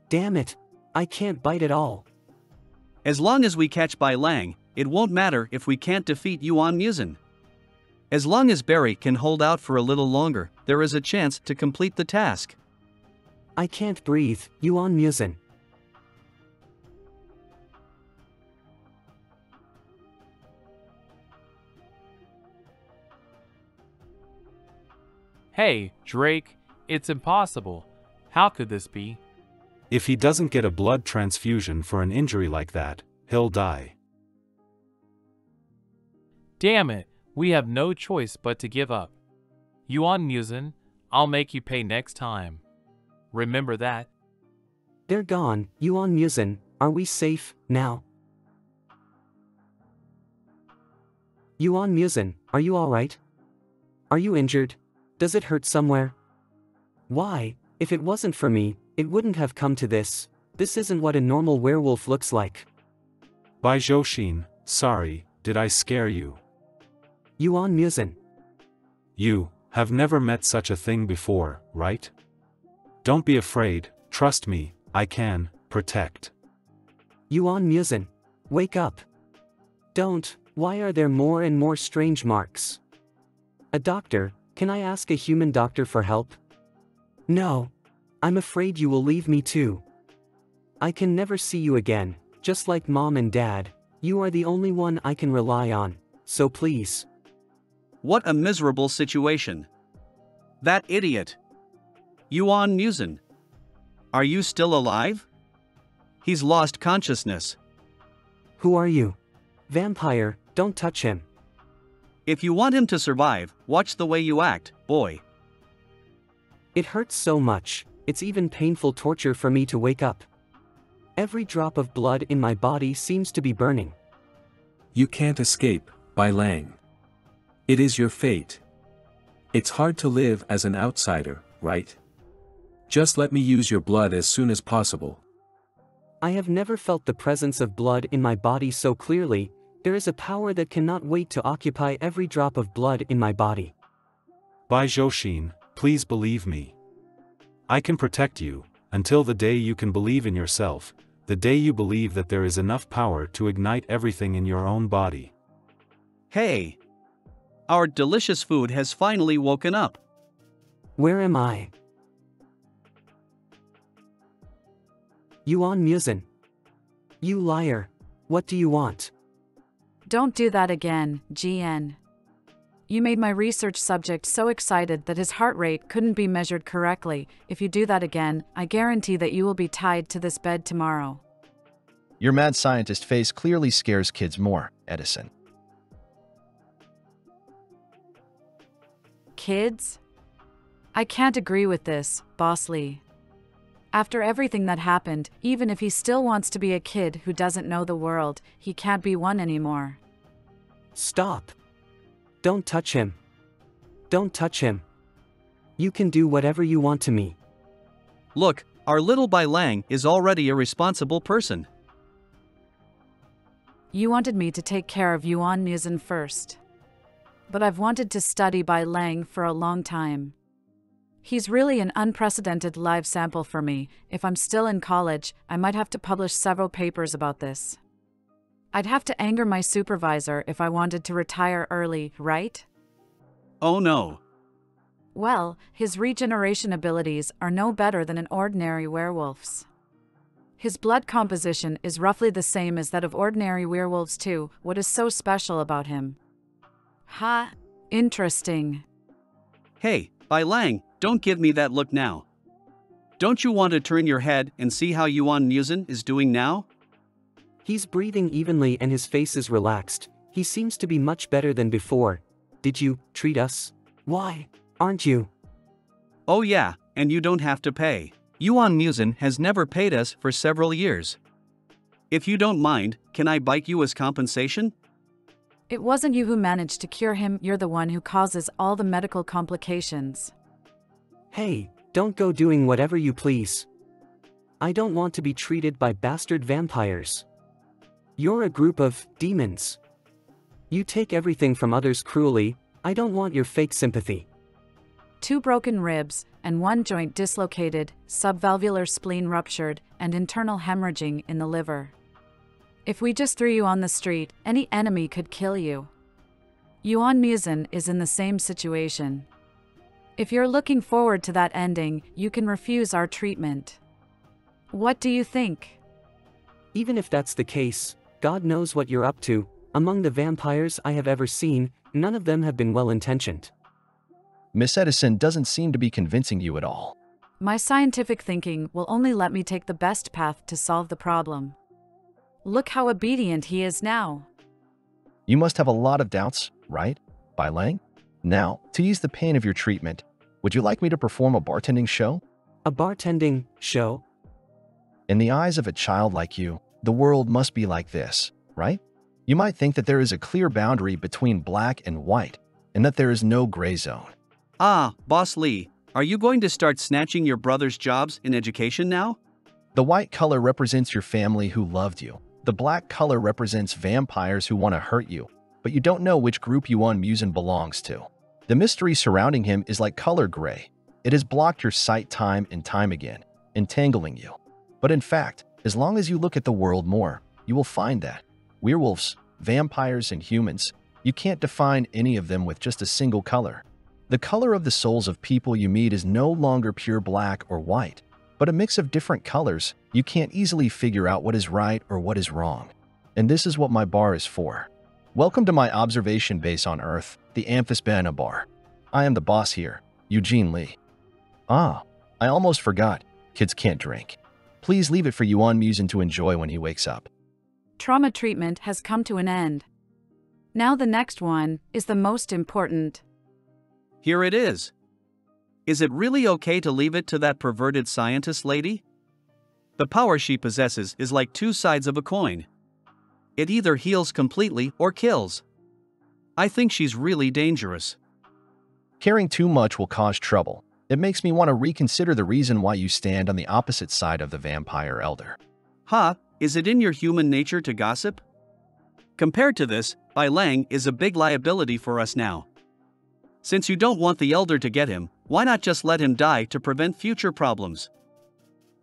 Damn it, I can't bite at all. As long as we catch Bai Lang, it won't matter if we can't defeat Yuan Musen. As long as Barry can hold out for a little longer, there is a chance to complete the task. I can't breathe, Yuan Musen. Hey, Drake, it's impossible. How could this be? If he doesn't get a blood transfusion for an injury like that, he'll die. Damn it, we have no choice but to give up. Yuan Musen, I'll make you pay next time. Remember that. They're gone. Yuan Musen, are we safe now? Yuan Musen, are you alright? Are you injured? Does it hurt somewhere? Why, if it wasn't for me, it wouldn't have come to this. This isn't what a normal werewolf looks like. Bai Zhou, sorry, did I scare you? Yuan Musen. You have never met such a thing before, right? Don't be afraid, trust me, I can protect. Yuan Musen, wake up. Don't, why are there more and more strange marks? A doctor, can I ask a human doctor for help? No. I'm afraid you will leave me too. I can never see you again, just like Mom and Dad. You are the only one I can rely on, so please. What a miserable situation. That idiot. Yuan Musen. Are you still alive? He's lost consciousness. Who are you? Vampire, don't touch him. If you want him to survive, watch the way you act, boy. It hurts so much, it's even painful torture for me to wake up. Every drop of blood in my body seems to be burning. You can't escape, Bai Lang. It is your fate. It's hard to live as an outsider, right? Just let me use your blood as soon as possible. I have never felt the presence of blood in my body so clearly. There is a power that cannot wait to occupy every drop of blood in my body. Bai Zhou, please believe me. I can protect you, until the day you can believe in yourself, the day you believe that there is enough power to ignite everything in your own body. Hey! Our delicious food has finally woken up. Where am I? Yuan Musen. You liar. What do you want? Don't do that again, GN. You made my research subject so excited that his heart rate couldn't be measured correctly. If you do that again, I guarantee that you will be tied to this bed tomorrow. Your mad scientist face clearly scares kids more, Edison. Kids? I can't agree with this, Boss Lee. After everything that happened, even if he still wants to be a kid who doesn't know the world, he can't be one anymore. Stop. Don't touch him. Don't touch him. You can do whatever you want to me. Look, our little Bai Lang is already a responsible person. You wanted me to take care of Yuan Musen first. But I've wanted to study Bai Lang for a long time. He's really an unprecedented live sample for me. If I'm still in college, I might have to publish several papers about this. I'd have to anger my supervisor if I wanted to retire early, right? Oh no. Well, his regeneration abilities are no better than an ordinary werewolf's. His blood composition is roughly the same as that of ordinary werewolves too. What is so special about him? Ha! Interesting. Hey, Bai Lang, don't give me that look now. Don't you want to turn your head and see how Yuan Musen is doing now? He's breathing evenly and his face is relaxed. He seems to be much better than before. Did you treat us? Why aren't you? Oh yeah, and you don't have to pay. Yuan Musen has never paid us for several years. If you don't mind, can I bite you as compensation? It wasn't you who managed to cure him, you're the one who causes all the medical complications. Hey, don't go doing whatever you please. I don't want to be treated by bastard vampires. You're a group of demons. You take everything from others cruelly. I don't want your fake sympathy. 2 broken ribs, and 1 joint dislocated, subvalvular spleen ruptured, and internal hemorrhaging in the liver. If we just threw you on the street, any enemy could kill you. Yuan Musen is in the same situation. If you're looking forward to that ending, you can refuse our treatment. What do you think? Even if that's the case, God knows what you're up to. Among the vampires I have ever seen, none of them have been well-intentioned. Miss Edison doesn't seem to be convincing you at all. My scientific thinking will only let me take the best path to solve the problem. Look how obedient he is now. You must have a lot of doubts, right, Bai Lang? Now, to ease the pain of your treatment, would you like me to perform a bartending show? A bartending show? In the eyes of a child like you, the world must be like this, right? You might think that there is a clear boundary between black and white, and that there is no gray zone. Ah, Boss Lee, are you going to start snatching your brother's jobs in education now? The white color represents your family who loved you. The black color represents vampires who want to hurt you, but you don't know which group Yuan Musen belongs to. The mystery surrounding him is like color gray. It has blocked your sight time and time again, entangling you. But in fact, as long as you look at the world more, you will find that werewolves, vampires, and humans, you can't define any of them with just a single color. The color of the souls of people you meet is no longer pure black or white, but a mix of different colors. You can't easily figure out what is right or what is wrong. And this is what my bar is for. Welcome to my observation base on Earth, the Amphisbaena Bar. I am the boss here, Eugene Lee. Ah, I almost forgot. Kids can't drink. Please leave it for Yuan Musen to enjoy when he wakes up. Trauma treatment has come to an end. Now the next one is the most important. Here it is. Is it really okay to leave it to that perverted scientist lady? The power she possesses is like two sides of a coin. It either heals completely or kills. I think she's really dangerous. Caring too much will cause trouble. It makes me want to reconsider the reason why you stand on the opposite side of the vampire elder. Ha, is it in your human nature to gossip? Compared to this, Bai Lang is a big liability for us now. Since you don't want the elder to get him, why not just let him die to prevent future problems?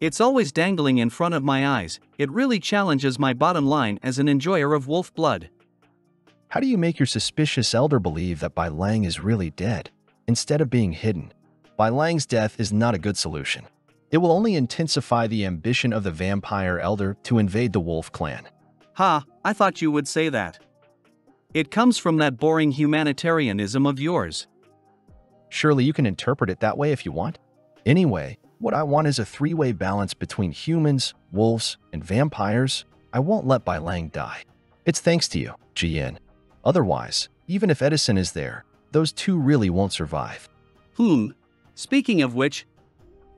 It's always dangling in front of my eyes. It really challenges my bottom line as an enjoyer of wolf blood. How do you make your suspicious elder believe that Bai Lang is really dead, instead of being hidden? Bai Lang's death is not a good solution. It will only intensify the ambition of the vampire elder to invade the wolf clan. Ha, I thought you would say that. It comes from that boring humanitarianism of yours. Surely you can interpret it that way if you want. Anyway, what I want is a three-way balance between humans, wolves, and vampires. I won't let Bai Lang die. It's thanks to you, Jian. Otherwise, even if Edison is there, those two really won't survive. Speaking of which,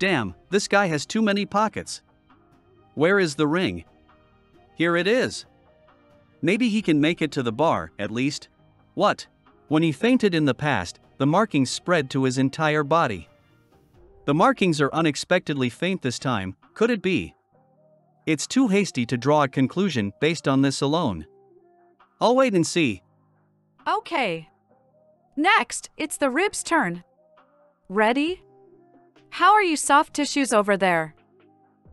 damn, this guy has too many pockets. Where is the ring? Here it is. Maybe he can make it to the bar, at least. What? When he fainted in the past, the markings spread to his entire body. The markings are unexpectedly faint this time, could it be? It's too hasty to draw a conclusion based on this alone. I'll wait and see. Okay. Next, it's the ribs' turn. Ready? How are you soft tissues over there?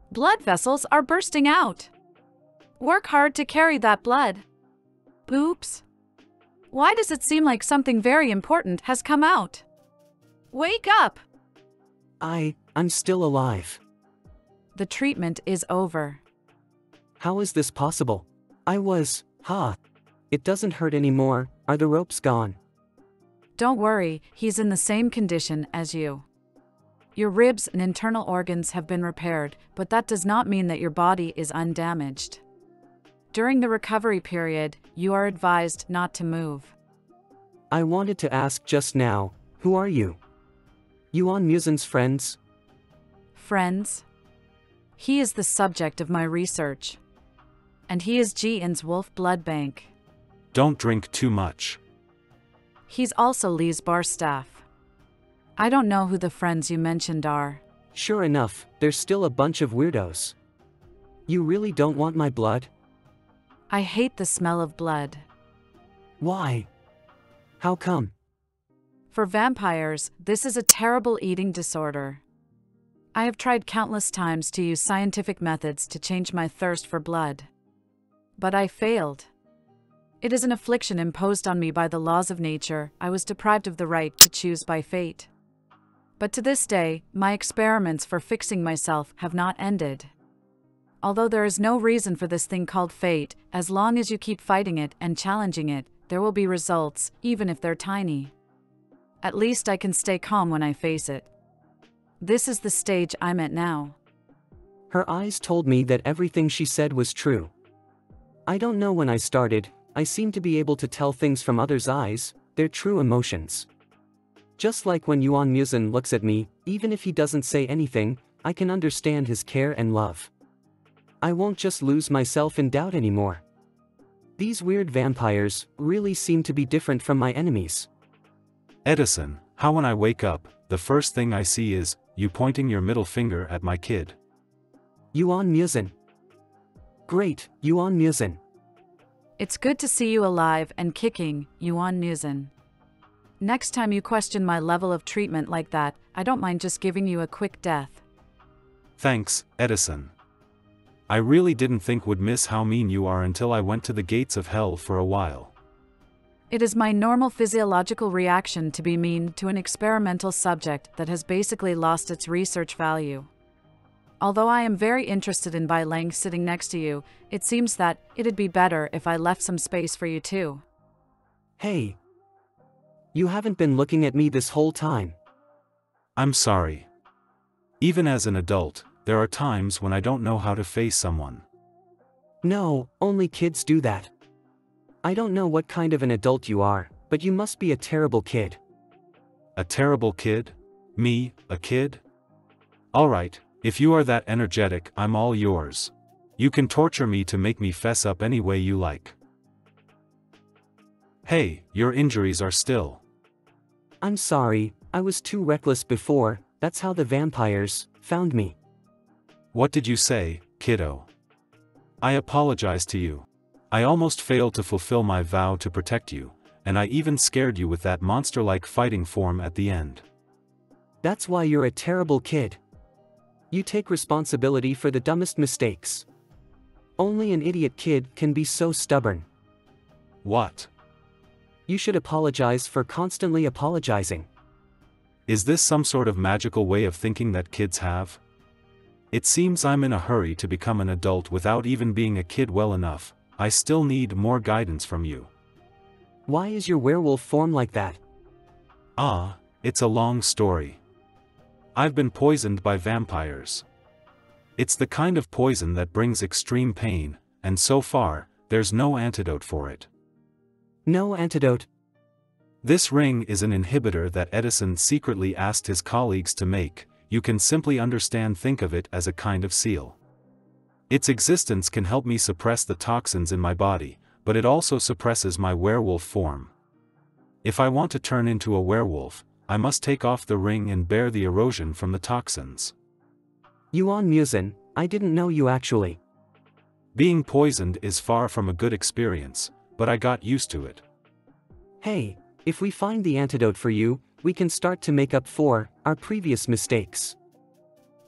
Blood vessels are bursting out. Work hard to carry that blood. Oops. Why does it seem like something very important has come out? Wake up! I'm still alive. The treatment is over. How is this possible? It doesn't hurt anymore. Are the ropes gone? Don't worry, he's in the same condition as you. Your ribs and internal organs have been repaired, but that does not mean that your body is undamaged. During the recovery period, you are advised not to move. I wanted to ask just now, who are you? Yuan Musen's friends? Friends? He is the subject of my research. And he is Jian's wolf blood bank. Don't drink too much. He's also Lee's bar staff. I don't know who the friends you mentioned are. Sure enough, there's still a bunch of weirdos. You really don't want my blood? I hate the smell of blood. Why? How come? For vampires, this is a terrible eating disorder. I have tried countless times to use scientific methods to change my thirst for blood. But I failed. It is an affliction imposed on me by the laws of nature. I was deprived of the right to choose by fate. But to this day, my experiments for fixing myself have not ended. Although there is no reason for this thing called fate, as long as you keep fighting it and challenging it, there will be results, even if they're tiny. At least I can stay calm when I face it. This is the stage I'm at now. Her eyes told me that everything she said was true. I don't know when I started, I seem to be able to tell things from others' eyes, their true emotions. Just like when Yuan Muzin looks at me, even if he doesn't say anything, I can understand his care and love. I won't just lose myself in doubt anymore. These weird vampires really seem to be different from my enemies. Edison, how when I wake up, the first thing I see is you pointing your middle finger at my kid. Yuan Muzin. Great, Yuan Muzin. It's good to see you alive and kicking, Yuan Muzin. Next time you question my level of treatment like that, I don't mind just giving you a quick death. Thanks, Edison. I really didn't think would miss how mean you are until I went to the gates of hell for a while. It is my normal physiological reaction to be mean to an experimental subject that has basically lost its research value. Although I am very interested in Bai Lang sitting next to you, it seems that it'd be better if I left some space for you too. Hey. You haven't been looking at me this whole time. I'm sorry. Even as an adult, there are times when I don't know how to face someone. No, only kids do that. I don't know what kind of an adult you are, but you must be a terrible kid. A terrible kid? Me, a kid? Alright, if you are that energetic, I'm all yours. You can torture me to make me fess up any way you like. Hey, your injuries are still. I'm sorry, I was too reckless before, that's how the vampires found me. What did you say, kiddo? I apologize to you. I almost failed to fulfill my vow to protect you, and I even scared you with that monster-like fighting form at the end. That's why you're a terrible kid. You take responsibility for the dumbest mistakes. Only an idiot kid can be so stubborn. What? You should apologize for constantly apologizing. Is this some sort of magical way of thinking that kids have? It seems I'm in a hurry to become an adult without even being a kid well enough. I still need more guidance from you. Why is your werewolf form like that? Ah, it's a long story. I've been poisoned by vampires. It's the kind of poison that brings extreme pain, and so far, there's no antidote for it. No antidote? This ring is an inhibitor that Edison secretly asked his colleagues to make. You can simply think of it as a kind of seal. Its existence can help me suppress the toxins in my body, but it also suppresses my werewolf form. If I want to turn into a werewolf, I must take off the ring and bear the erosion from the toxins. Yuan Muzin, I didn't know you actually. Being poisoned is far from a good experience, but I got used to it. Hey, if we find the antidote for you, we can start to make up for our previous mistakes.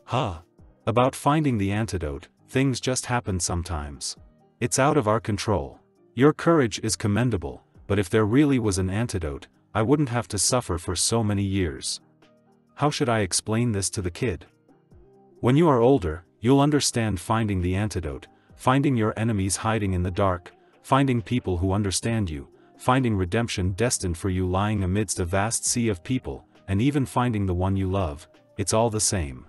Huh. About finding the antidote, things just happen sometimes. It's out of our control. Your courage is commendable, but if there really was an antidote, I wouldn't have to suffer for so many years. How should I explain this to the kid? When you are older, you'll understand finding the antidote, finding your enemies hiding in the dark, finding people who understand you, finding redemption destined for you lying amidst a vast sea of people, and even finding the one you love. It's all the same.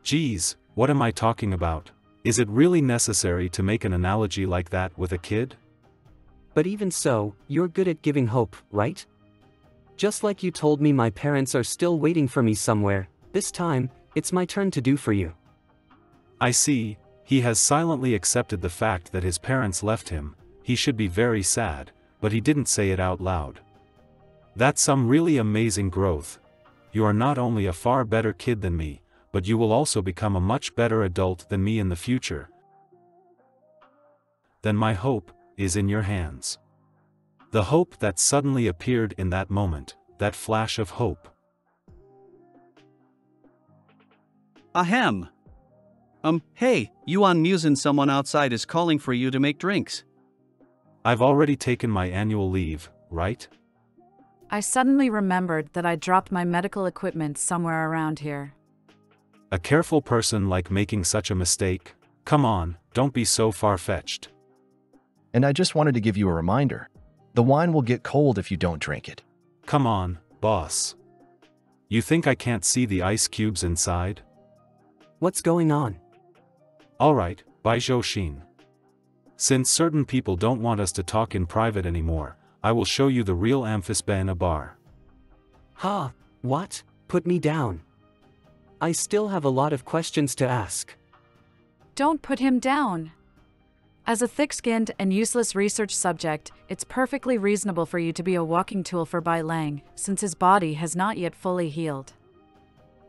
Geez, what am I talking about? Is it really necessary to make an analogy like that with a kid? But even so, you're good at giving hope, right? Just like you told me my parents are still waiting for me somewhere, this time, it's my turn to do for you. I see, he has silently accepted the fact that his parents left him. He should be very sad, but he didn't say it out loud. That's some really amazing growth. You are not only a far better kid than me, but you will also become a much better adult than me in the future. Then my hope is in your hands. The hope that suddenly appeared in that moment, that flash of hope. Ahem. Hey, Yuan Muzin, someone outside is calling for you to make drinks. I've already taken my annual leave, right? I suddenly remembered that I dropped my medical equipment somewhere around here. A careful person like making such a mistake? Come on, don't be so far-fetched. And I just wanted to give you a reminder. The wine will get cold if you don't drink it. Come on, boss. You think I can't see the ice cubes inside? What's going on? Alright, bye Joshin. Since certain people don't want us to talk in private anymore, I will show you the real Amphisbaena bar. Ha, what? Put me down. I still have a lot of questions to ask. Don't put him down. As a thick-skinned and useless research subject, it's perfectly reasonable for you to be a walking tool for Bai Lang, since his body has not yet fully healed.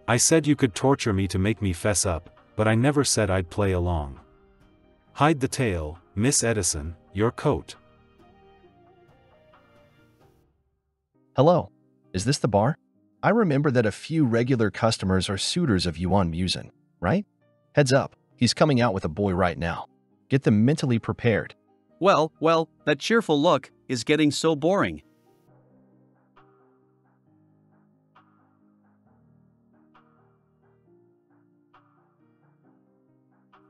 I said you could torture me to make me fess up, but I never said I'd play along. Hide the tail, Miss Edison, your coat. Hello. Is this the bar? I remember that a few regular customers are suitors of Yuan Musen, right? Heads up, he's coming out with a boy right now. Get them mentally prepared. Well, that cheerful look is getting so boring.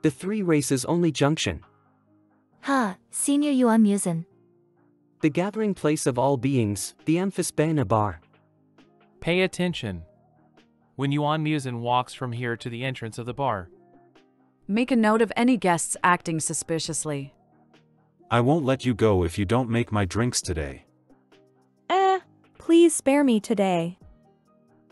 The three races only junction. Ha, Senior Yuan Musen. The gathering place of all beings, the Amphisbaena bar. Pay attention. When Yuan Musen walks from here to the entrance of the bar. Make a note of any guests acting suspiciously. I won't let you go if you don't make my drinks today. Please spare me today.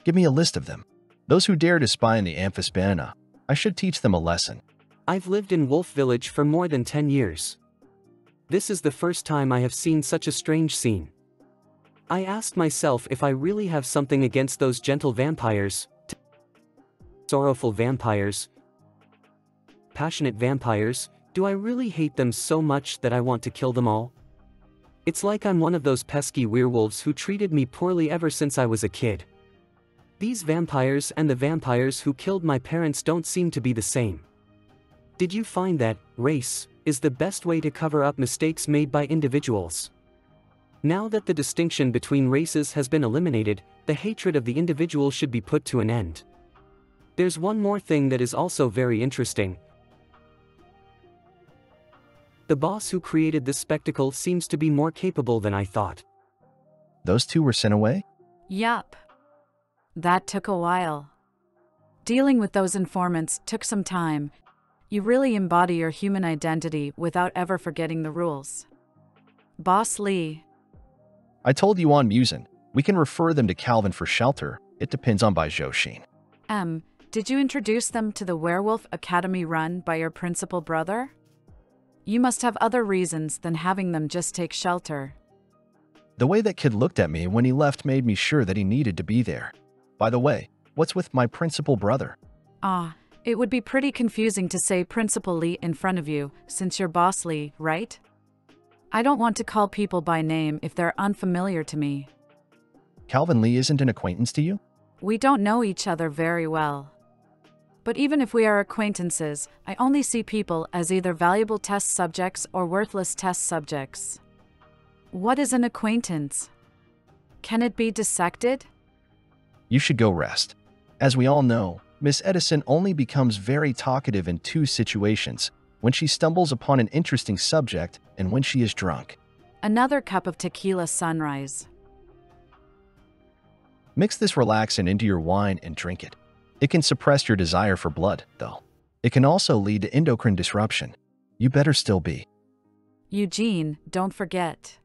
Give me a list of them. Those who dare to spy in the Amphisbaena. I should teach them a lesson. I've lived in Wolf Village for more than 10 years. This is the first time I have seen such a strange scene. I asked myself if I really have something against those gentle vampires, sorrowful vampires, passionate vampires. Do I really hate them so much that I want to kill them all? It's like I'm one of those pesky werewolves who treated me poorly ever since I was a kid. These vampires and the vampires who killed my parents don't seem to be the same. Did you find that race is the best way to cover up mistakes made by individuals? Now that the distinction between races has been eliminated, the hatred of the individual should be put to an end. There's one more thing that is also very interesting. The boss who created this spectacle seems to be more capable than I thought. Those two were sent away? Yup. That took a while. Dealing with those informants took some time. You really embody your human identity without ever forgetting the rules. Boss Lee. I told Yuan Musen. We can refer them to Calvin for shelter. It depends on Bai Zhou. Did you introduce them to the Werewolf Academy run by your principal brother? You must have other reasons than having them just take shelter. The way that kid looked at me when he left made me sure that he needed to be there. By the way, what's with my principal brother? It would be pretty confusing to say Principal Lee in front of you, since you're Boss Lee, right? I don't want to call people by name if they're unfamiliar to me. Calvin Lee isn't an acquaintance to you? We don't know each other very well. But even if we are acquaintances, I only see people as either valuable test subjects or worthless test subjects. What is an acquaintance? Can it be dissected? You should go rest. As we all know, Miss Edison only becomes very talkative in two situations, when she stumbles upon an interesting subject and when she is drunk. Another cup of tequila sunrise. Mix this relaxant into your wine and drink it. It can suppress your desire for blood, though. It can also lead to endocrine disruption. You better still be. Eugene, don't forget.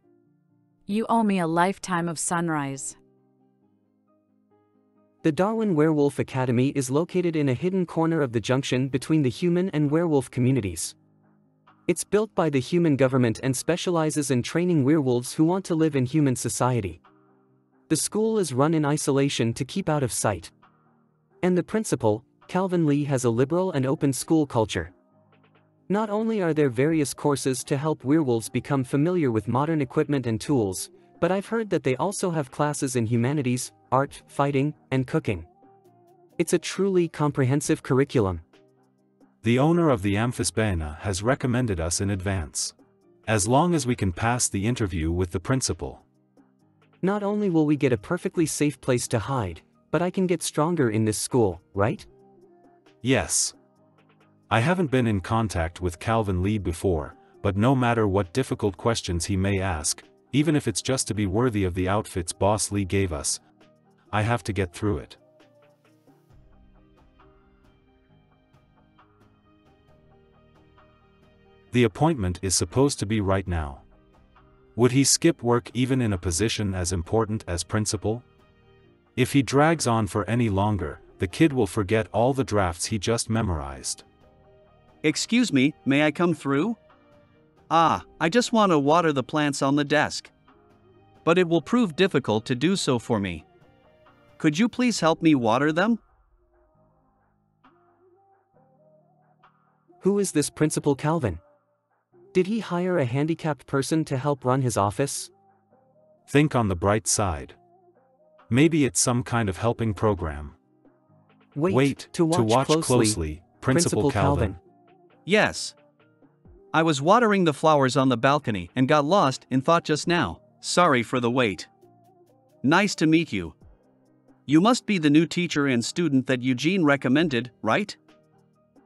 You owe me a lifetime of sunrise. The Darwin Werewolf Academy is located in a hidden corner of the junction between the human and werewolf communities. It's built by the human government and specializes in training werewolves who want to live in human society. The school is run in isolation to keep out of sight. And the principal, Calvin Lee, has a liberal and open school culture. Not only are there various courses to help werewolves become familiar with modern equipment and tools, but I've heard that they also have classes in humanities, art, fighting, and cooking. It's a truly comprehensive curriculum. The owner of the Amphisbaena has recommended us in advance. As long as we can pass the interview with the principal. Not only will we get a perfectly safe place to hide, but I can get stronger in this school, right? Yes. I haven't been in contact with Calvin Lee before, but no matter what difficult questions he may ask, even if it's just to be worthy of the outfits Boss Lee gave us, I have to get through it. The appointment is supposed to be right now. Would he skip work even in a position as important as principal? If he drags on for any longer, the kid will forget all the drafts he just memorized. Excuse me, may I come through? I just want to water the plants on the desk. But it will prove difficult to do so for me. Could you please help me water them? Who is this Principal Calvin? Did he hire a handicapped person to help run his office? Think on the bright side. Maybe it's some kind of helping program. Wait to watch closely, Principal Calvin. Yes. I was watering the flowers on the balcony and got lost in thought just now. Sorry for the wait. Nice to meet you. You must be the new teacher and student that Eugene recommended, right?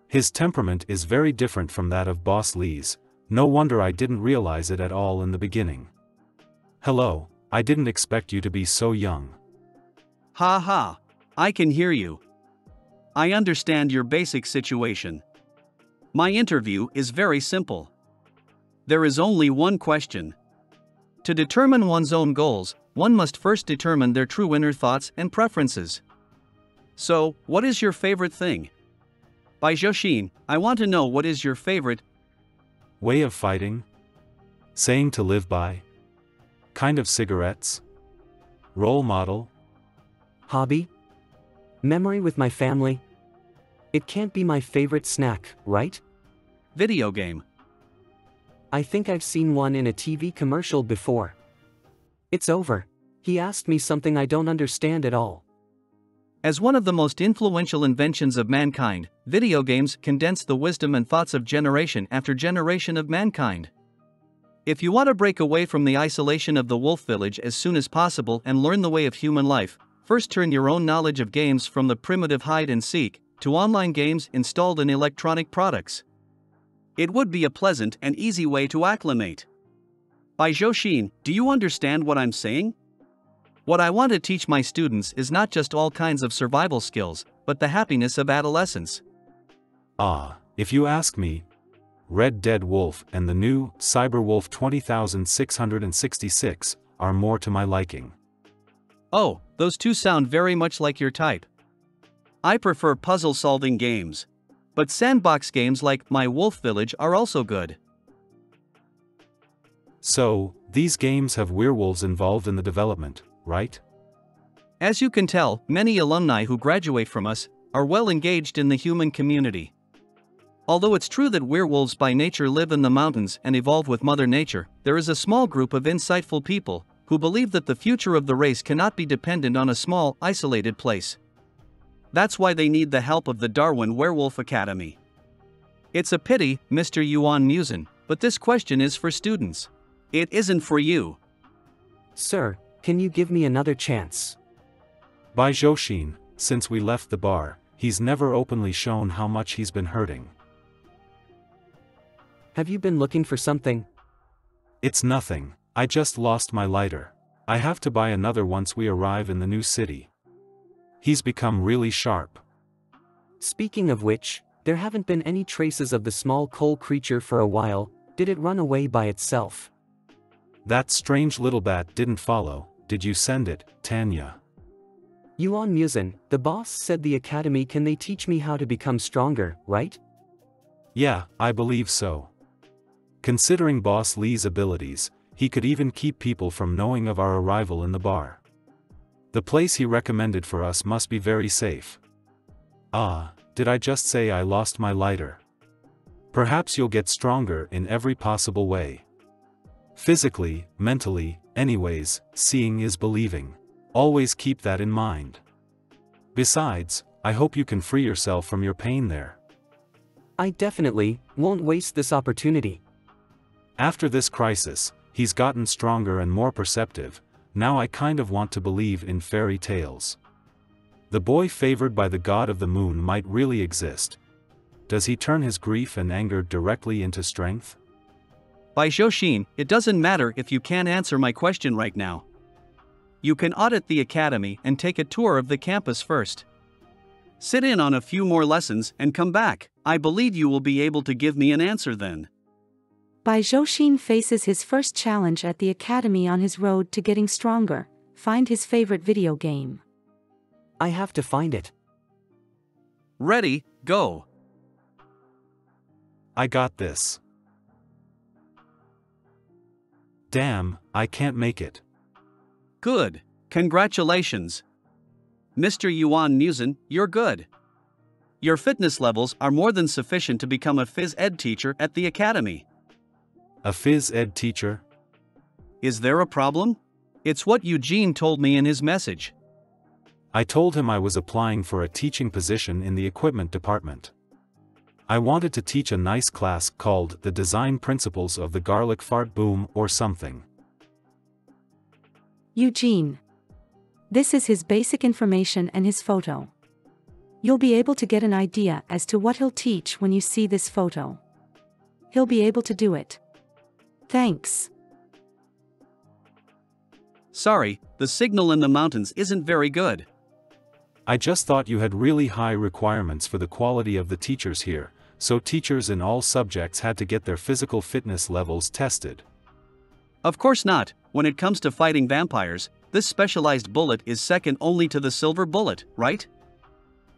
His temperament is very different from that of Boss Lee's. No wonder I didn't realize it at all in the beginning. Hello, I didn't expect you to be so young. Ha ha, I can hear you. I understand your basic situation. My interview is very simple. There is only one question. To determine one's own goals, one must first determine their true inner thoughts and preferences. So, what is your favorite thing? By Joshin, I want to know what is your favorite way of fighting? Saying to live by? Kind of cigarettes? Role model? Hobby? Memory with my family? It can't be my favorite snack, right? Video game. I think I've seen one in a TV commercial before. It's over. He asked me something I don't understand at all. As one of the most influential inventions of mankind, video games condense the wisdom and thoughts of generation after generation of mankind. If you want to break away from the isolation of the wolf village as soon as possible and learn the way of human life, first turn your own knowledge of games from the primitive hide and seek to online games installed in electronic products. It would be a pleasant and easy way to acclimate. By Joshin, do you understand what I'm saying? What I want to teach my students is not just all kinds of survival skills, but the happiness of adolescence. If you ask me, Red Dead Wolf and the new Cyberwolf 20666 are more to my liking. Oh, those two sound very much like your type. I prefer puzzle-solving games. But sandbox games like My Wolf Village are also good. So, these games have werewolves involved in the development, right? As you can tell, many alumni who graduate from us are well engaged in the human community. Although it's true that werewolves by nature live in the mountains and evolve with Mother Nature, there is a small group of insightful people who believe that the future of the race cannot be dependent on a small, isolated place. That's why they need the help of the Darwin Werewolf Academy. It's a pity, Mr. Yuan Musen, but this question is for students. It isn't for you. Sir, can you give me another chance? By Joshin, since we left the bar, he's never openly shown how much he's been hurting. Have you been looking for something? It's nothing, I just lost my lighter. I have to buy another once we arrive in the new city. He's become really sharp. Speaking of which, there haven't been any traces of the small coal creature for a while. Did it run away by itself? That strange little bat didn't follow. Did you send it, Tanya? Yuan Musen, the boss said the academy can they teach me how to become stronger, right? Yeah, I believe so. Considering Boss Lee's abilities, he could even keep people from knowing of our arrival in the bar. The place he recommended for us must be very safe. Did I just say I lost my lighter? Perhaps you'll get stronger in every possible way. Physically, mentally, anyways, seeing is believing. Always keep that in mind. Besides, I hope you can free yourself from your pain there. I definitely won't waste this opportunity. After this crisis, he's gotten stronger and more perceptive. Now I kind of want to believe in fairy tales. The boy favored by the god of the moon might really exist. Does he turn his grief and anger directly into strength? By Joshin, it doesn't matter if you can't answer my question right now. You can audit the academy and take a tour of the campus first. Sit in on a few more lessons and come back. I believe you will be able to give me an answer then. Bai Zhou faces his first challenge at the academy on his road to getting stronger. Find his favorite video game. I have to find it. Ready, go. I got this. Damn, I can't make it. Good. Congratulations. Mr. Yuan Musen, you're good. Your fitness levels are more than sufficient to become a phys ed teacher at the academy. A phys ed teacher? Is there a problem? It's what Eugene told me in his message. I told him I was applying for a teaching position in the equipment department. I wanted to teach a nice class called The Design Principles of the Garlic Fart Boom or something. Eugene. This is his basic information and his photo. You'll be able to get an idea as to what he'll teach when you see this photo. He'll be able to do it. Thanks. Sorry, the signal in the mountains isn't very good. I just thought you had really high requirements for the quality of the teachers here, so teachers in all subjects had to get their physical fitness levels tested. Of course not. When it comes to fighting vampires, this specialized bullet is second only to the silver bullet, right?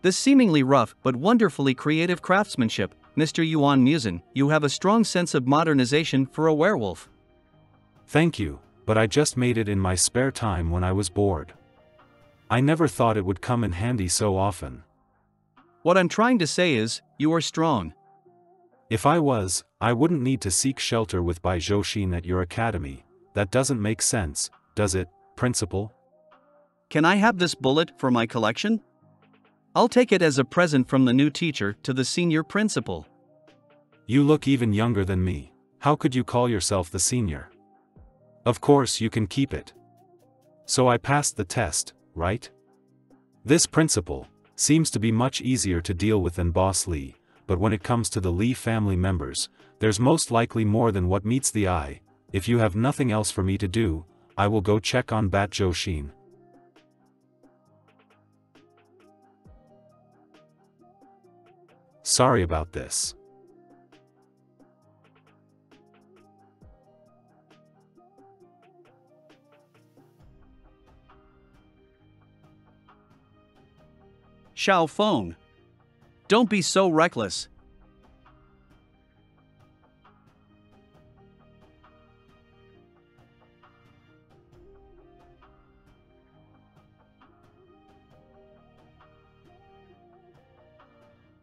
This seemingly rough but wonderfully creative craftsmanship, Mr. Yuan Musen, you have a strong sense of modernization for a werewolf. Thank you, but I just made it in my spare time when I was bored. I never thought it would come in handy so often. What I'm trying to say is, you are strong. If I was, I wouldn't need to seek shelter with Bai Zhou at your academy. That doesn't make sense, does it, Principal? Can I have this bullet for my collection? I'll take it as a present from the new teacher to the senior principal. You look even younger than me. How could you call yourself the senior? Of course you can keep it. So I passed the test, right? This principal seems to be much easier to deal with than Boss Lee, but when it comes to the Lee family members, there's most likely more than what meets the eye. If you have nothing else for me to do, I will go check on Bat Zhou. Sorry about this. Xiao Feng. Don't be so reckless.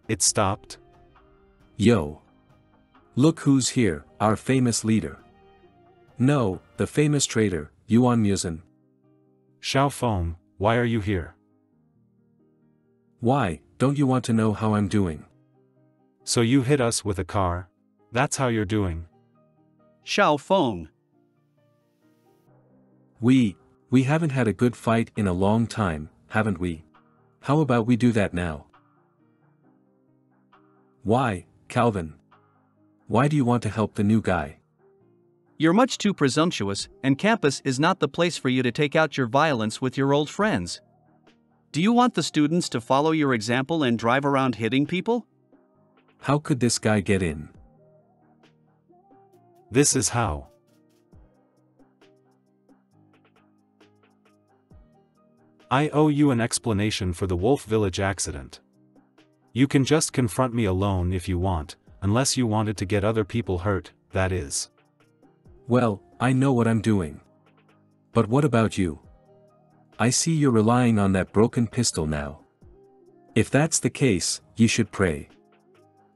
It stopped. Yo. Look who's here, our famous leader. No, the famous traitor, Yuan Musen. Xiao Feng, why are you here? Why, don't you want to know how I'm doing? So you hit us with a car? That's how you're doing? Xiao Feng. We haven't had a good fight in a long time, haven't we? How about we do that now? Why, Calvin? Why do you want to help the new guy? You're much too presumptuous, and campus is not the place for you to take out your violence with your old friends. Do you want the students to follow your example and drive around hitting people? How could this guy get in? This is how. I owe you an explanation for the Wolf Village accident. You can just confront me alone if you want, unless you wanted to get other people hurt, that is. Well, I know what I'm doing. But what about you? I see you're relying on that broken pistol now. If that's the case, you should pray.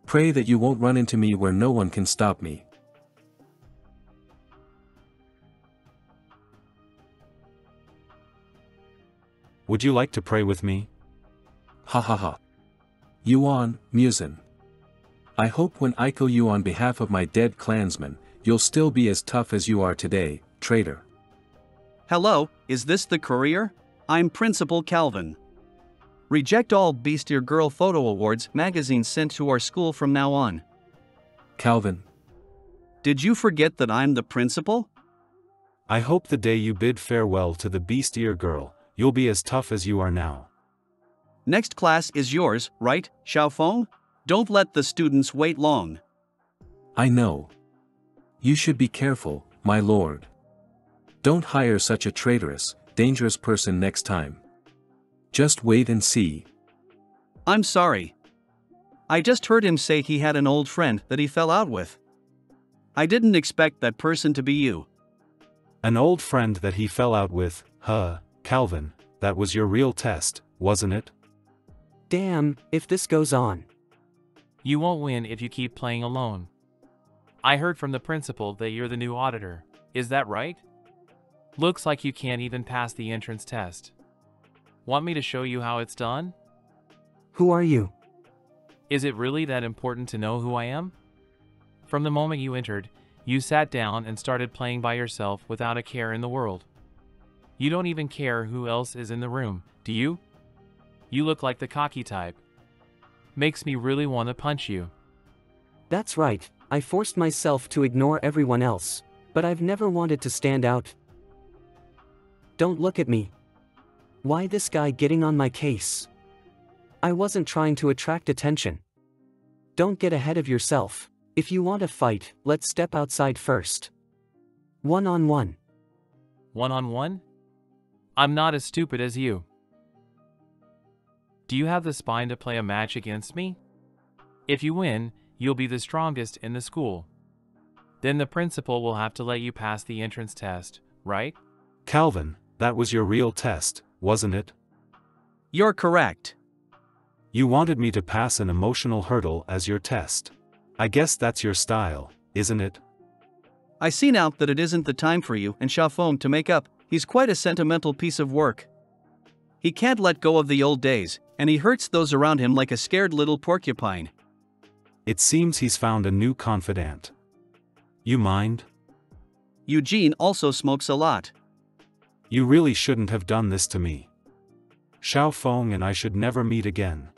Pray that you won't run into me where no one can stop me. Would you like to pray with me? Ha ha ha. Yuan Musen. I hope when I kill you on behalf of my dead clansmen, you'll still be as tough as you are today, traitor. Hello, is this the courier? I'm Principal Calvin. Reject all Beastier Girl Photo Awards magazines sent to our school from now on. Calvin. Did you forget that I'm the principal? I hope the day you bid farewell to the Beast Ear Girl, you'll be as tough as you are now. Next class is yours, right, Xiao Feng? Don't let the students wait long. I know. You should be careful, my lord. Don't hire such a traitorous, dangerous person next time. Just wait and see. I'm sorry. I just heard him say he had an old friend that he fell out with. I didn't expect that person to be you. An old friend that he fell out with, Calvin, that was your real test, wasn't it? Damn, if this goes on. You won't win if you keep playing alone. I heard from the principal that you're the new auditor. Is that right? Looks like you can't even pass the entrance test. Want me to show you how it's done? Who are you? Is it really that important to know who I am? From the moment you entered, you sat down and started playing by yourself without a care in the world. You don't even care who else is in the room, do you? You look like the cocky type. Makes me really want to punch you. That's right, I forced myself to ignore everyone else, but I've never wanted to stand out. Don't look at me. Why this guy getting on my case? I wasn't trying to attract attention. Don't get ahead of yourself. If you want to fight, let's step outside first. One-on-one. One-on-one? I'm not as stupid as you. Do you have the spine to play a match against me? If you win, you'll be the strongest in the school. Then the principal will have to let you pass the entrance test, right? Calvin, that was your real test, wasn't it? You're correct. You wanted me to pass an emotional hurdle as your test. I guess that's your style, isn't it? I see now that it isn't the time for you and Shafom to make up. He's quite a sentimental piece of work. He can't let go of the old days, and he hurts those around him like a scared little porcupine. It seems he's found a new confidant. You mind? Eugene also smokes a lot. You really shouldn't have done this to me. Xiao Feng and I should never meet again.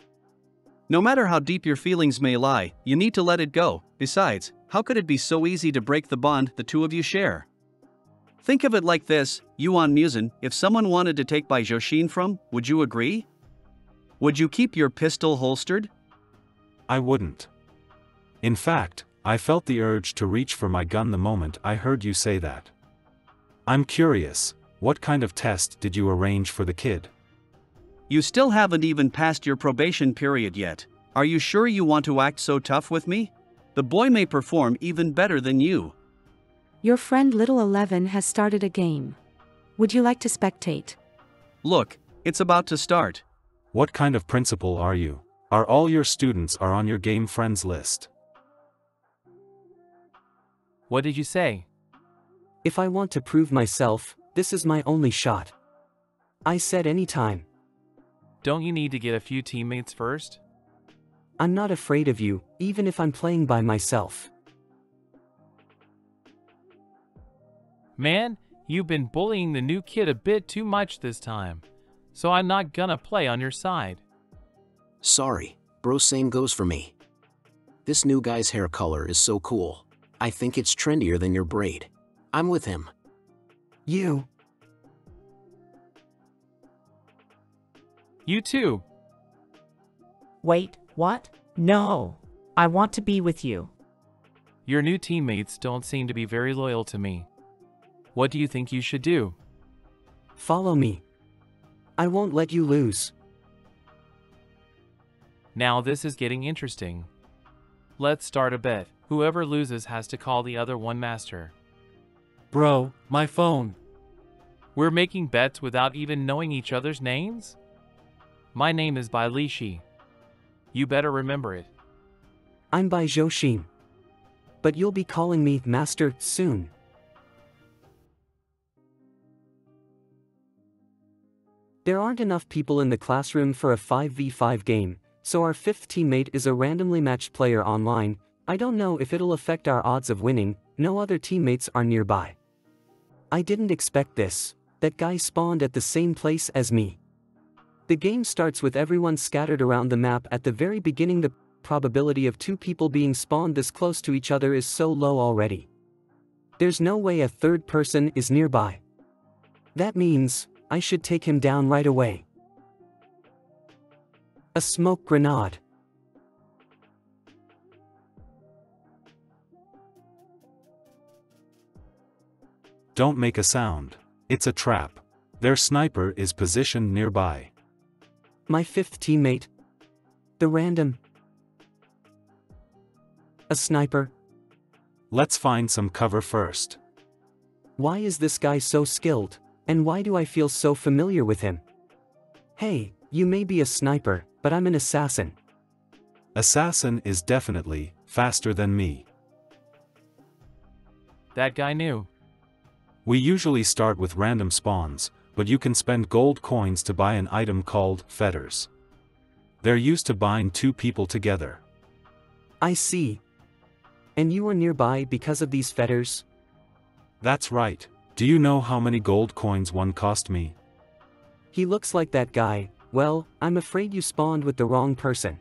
No matter how deep your feelings may lie, you need to let it go. Besides, how could it be so easy to break the bond the two of you share? Think of it like this, Yuan Musin, if someone wanted to take Bai Zhou from, would you agree? Would you keep your pistol holstered? I wouldn't. In fact, I felt the urge to reach for my gun the moment I heard you say that. I'm curious, what kind of test did you arrange for the kid? You still haven't even passed your probation period yet. Are you sure you want to act so tough with me? The boy may perform even better than you. Your friend Little 11 has started a game. Would you like to spectate? Look, it's about to start. What kind of principal are you? Are all your students on your game friends list? What did you say? If I want to prove myself, this is my only shot. I said anytime. Don't you need to get a few teammates first? I'm not afraid of you, even if I'm playing by myself. Man, you've been bullying the new kid a bit too much this time, so I'm not gonna play on your side. Sorry, bro, same goes for me. This new guy's hair color is so cool. I think it's trendier than your braid. I'm with him. You too. Wait, what? No. I want to be with you. Your new teammates don't seem to be very loyal to me. What do you think you should do? Follow me. I won't let you lose. Now this is getting interesting. Let's start a bet. Whoever loses has to call the other one master. Bro, my phone. We're making bets without even knowing each other's names? My name is Bai Lishi. You better remember it. I'm Bai Zhou. But you'll be calling me Master soon. There aren't enough people in the classroom for a 5v5 game, so our fifth teammate is a randomly matched player online. I don't know if it'll affect our odds of winning, no other teammates are nearby. I didn't expect this. That guy spawned at the same place as me. The game starts with everyone scattered around the map at the very beginning. The probability of two people being spawned this close to each other is so low already. There's no way a third person is nearby. That means, I should take him down right away. A smoke grenade. Don't make a sound. It's a trap. Their sniper is positioned nearby. My fifth teammate. The random. A sniper. Let's find some cover first. Why is this guy so skilled, and why do I feel so familiar with him? Hey, you may be a sniper, but I'm an assassin. Assassin is definitely faster than me. That guy knew. We usually start with random spawns, but you can spend gold coins to buy an item called fetters. They're used to bind two people together. I see. And you were nearby because of these fetters? That's right. Do you know how many gold coins one cost me? He looks like that guy. Well, I'm afraid you spawned with the wrong person.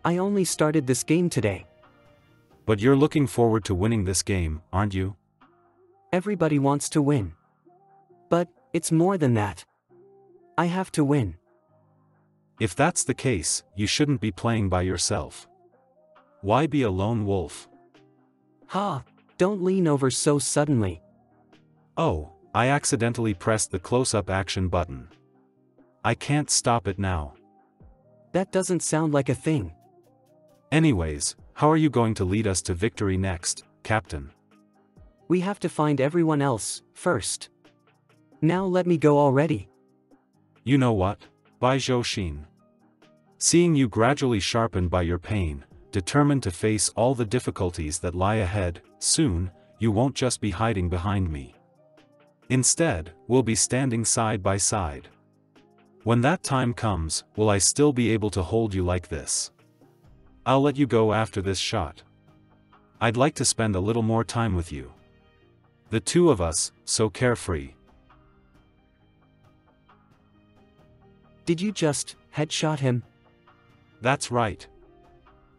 I only started this game today. But you're looking forward to winning this game, aren't you? Everybody wants to win. But it's more than that. I have to win. If that's the case, you shouldn't be playing by yourself. Why be a lone wolf? Ha! Don't lean over so suddenly. Oh, I accidentally pressed the close-up action button. I can't stop it now. That doesn't sound like a thing. Anyways, how are you going to lead us to victory next, Captain? We have to find everyone else, first. Now let me go already. You know what? Bai Zhou. Seeing you gradually sharpened by your pain, determined to face all the difficulties that lie ahead, soon, you won't just be hiding behind me. Instead, we'll be standing side by side. When that time comes, will I still be able to hold you like this? I'll let you go after this shot. I'd like to spend a little more time with you. The two of us, so carefree. Did you just headshot him? That's right.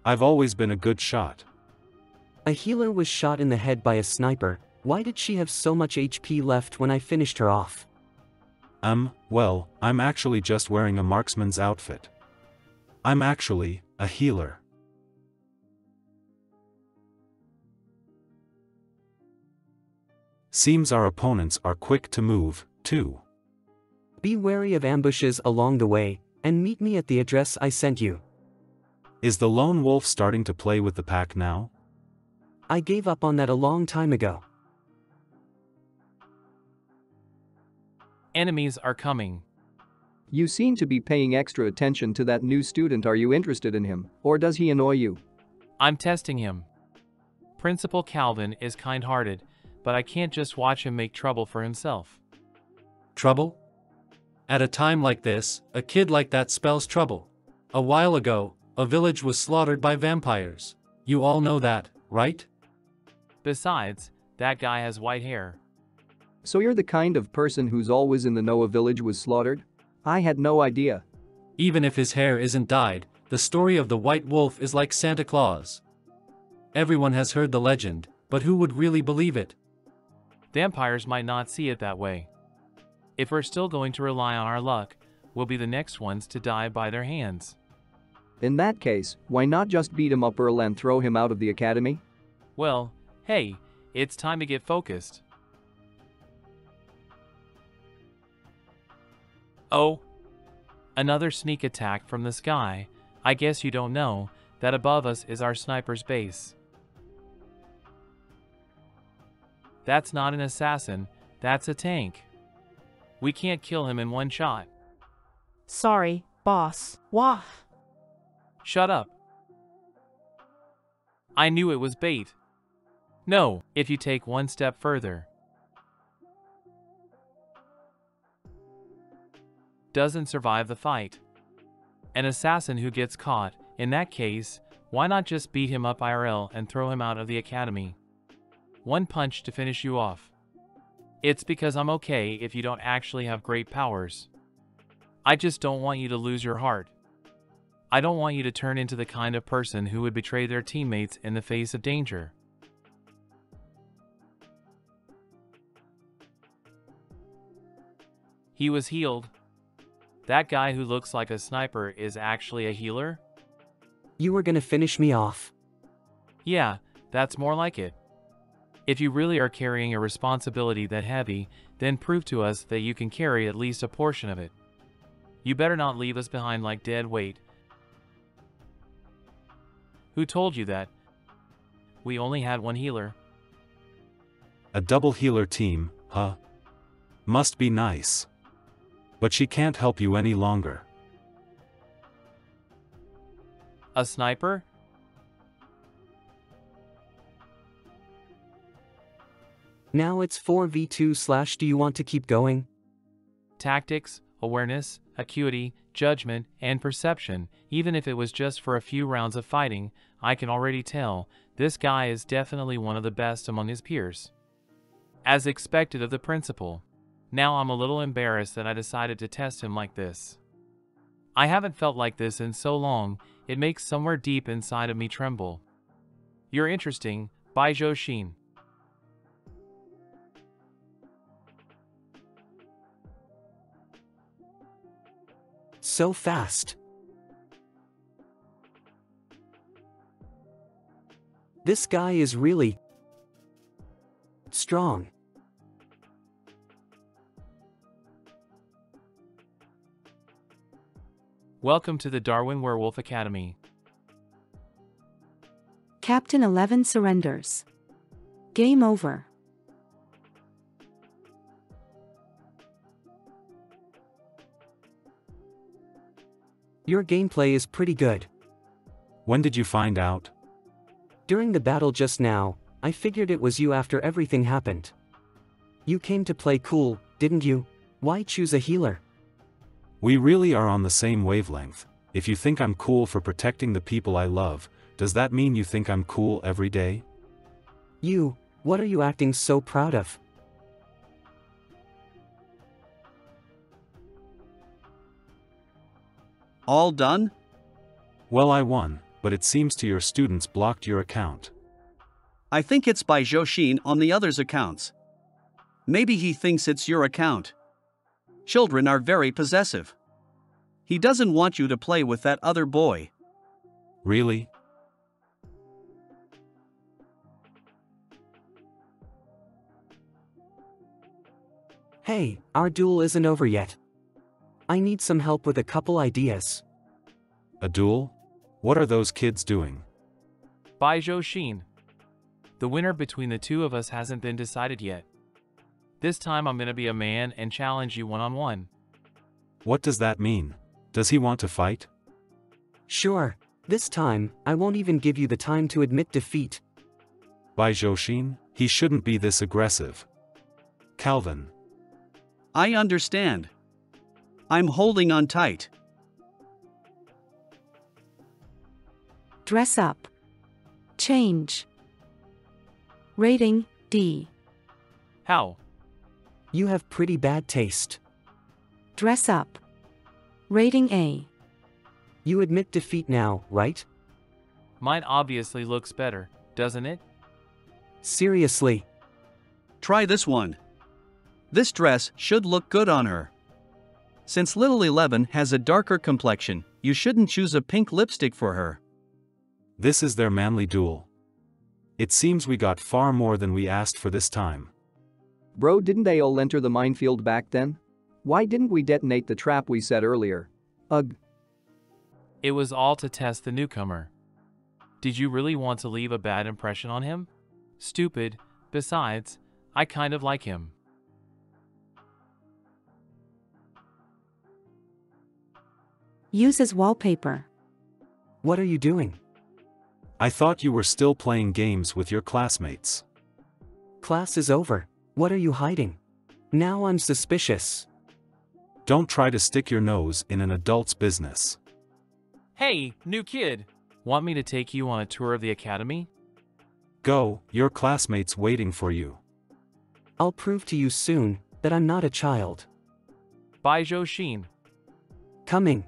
I've always been a good shot. A healer was shot in the head by a sniper. Why did she have so much HP left when I finished her off? Well, I'm actually just wearing a marksman's outfit. I'm actually a healer. Seems our opponents are quick to move, too. Be wary of ambushes along the way, and meet me at the address I sent you. Is the lone wolf starting to play with the pack now? I gave up on that a long time ago. Enemies are coming. You seem to be paying extra attention to that new student. Are you interested in him, or does he annoy you? I'm testing him. Principal Calvin is kind-hearted, but I can't just watch him make trouble for himself. Trouble? At a time like this, a kid like that spells trouble. A while ago, a village was slaughtered by vampires. You all know that, right? Besides, that guy has white hair. So you're the kind of person who's always in the know a village was slaughtered? I had no idea. Even if his hair isn't dyed, the story of the white wolf is like Santa Claus. Everyone has heard the legend, but who would really believe it? Vampires might not see it that way. If we're still going to rely on our luck, we'll be the next ones to die by their hands. In that case, why not just beat him up early and throw him out of the academy? Well, hey, it's time to get focused. Oh! Another sneak attack from the sky. I guess you don't know that above us is our sniper's base. That's not an assassin, that's a tank. We can't kill him in one shot. Sorry, boss. Wah! Shut up. I knew it was bait. No, if you take one step further. Doesn't survive the fight. An assassin who gets caught, in that case, why not just beat him up IRL and throw him out of the academy? One punch to finish you off. It's because I'm okay if you don't actually have great powers. I just don't want you to lose your heart. I don't want you to turn into the kind of person who would betray their teammates in the face of danger. He was healed. That guy who looks like a sniper is actually a healer? You were gonna finish me off. Yeah, that's more like it. If you really are carrying a responsibility that heavy, then prove to us that you can carry at least a portion of it. You better not leave us behind like dead weight. Who told you that? We only had one healer. A double healer team, huh? Must be nice. But she can't help you any longer. A sniper? Now it's 4v2 / do you want to keep going? Tactics, awareness, acuity, judgment, and perception. Even if it was just for a few rounds of fighting, I can already tell this guy is definitely one of the best among his peers. As expected of the principal. Now I'm a little embarrassed that I decided to test him like this. I haven't felt like this in so long, it makes somewhere deep inside of me tremble. You're interesting, Bai Zhou. So fast. This guy is really strong. Welcome to the Darwin Werewolf Academy. Captain 11 surrenders. Game over. Your gameplay is pretty good. When did you find out? During the battle just now, I figured it was you after everything happened. You came to play cool, didn't you? Why choose a healer? We really are on the same wavelength. If you think I'm cool for protecting the people I love, does that mean you think I'm cool every day? What are you acting so proud of? All done? Well, I won, but it seems your students blocked your account. I think it's by Zhou on the others' accounts. Maybe he thinks it's your account. Children are very possessive. He doesn't want you to play with that other boy. Really? Hey, our duel isn't over yet. I need some help with a couple ideas. A duel? What are those kids doing? Bai Zhou. The winner between the two of us hasn't been decided yet. This time I'm gonna be a man and challenge you one-on-one. What does that mean? Does he want to fight? Sure. This time, I won't even give you the time to admit defeat. Bai Zhou, he shouldn't be this aggressive. Calvin. I understand. I'm holding on tight. Dress up. Change. Rating, D. How? You have pretty bad taste. Dress up. Rating A. You admit defeat now, right? Mine obviously looks better, doesn't it? Seriously. Try this one. This dress should look good on her. Since little 11 has a darker complexion, you shouldn't choose a pink lipstick for her. This is their manly duel. It seems we got far more than we asked for this time. Bro, didn't they all enter the minefield back then? Why didn't we detonate the trap we set earlier? Ugh. It was all to test the newcomer. Did you really want to leave a bad impression on him? Stupid. Besides, I kind of like him. Use as wallpaper. What are you doing? I thought you were still playing games with your classmates. Class is over. What are you hiding? Now I'm suspicious. Don't try to stick your nose in an adult's business. Hey, new kid! Want me to take you on a tour of the academy? Go, your classmate's waiting for you. I'll prove to you soon that I'm not a child. Bai Zhou. Coming.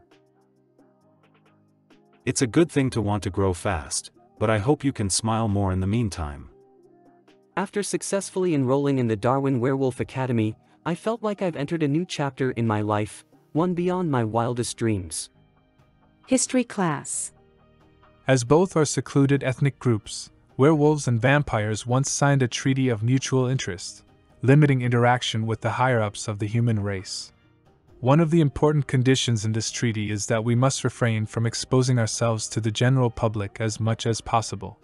It's a good thing to want to grow fast, but I hope you can smile more in the meantime. After successfully enrolling in the Darwin Werewolf Academy, I felt like I've entered a new chapter in my life, one beyond my wildest dreams. History class. As both are secluded ethnic groups, Werewolves and vampires once signed a treaty of mutual interest, limiting interaction with the higher-ups of the human race. One of the important conditions in this treaty is that we must refrain from exposing ourselves to the general public as much as possible.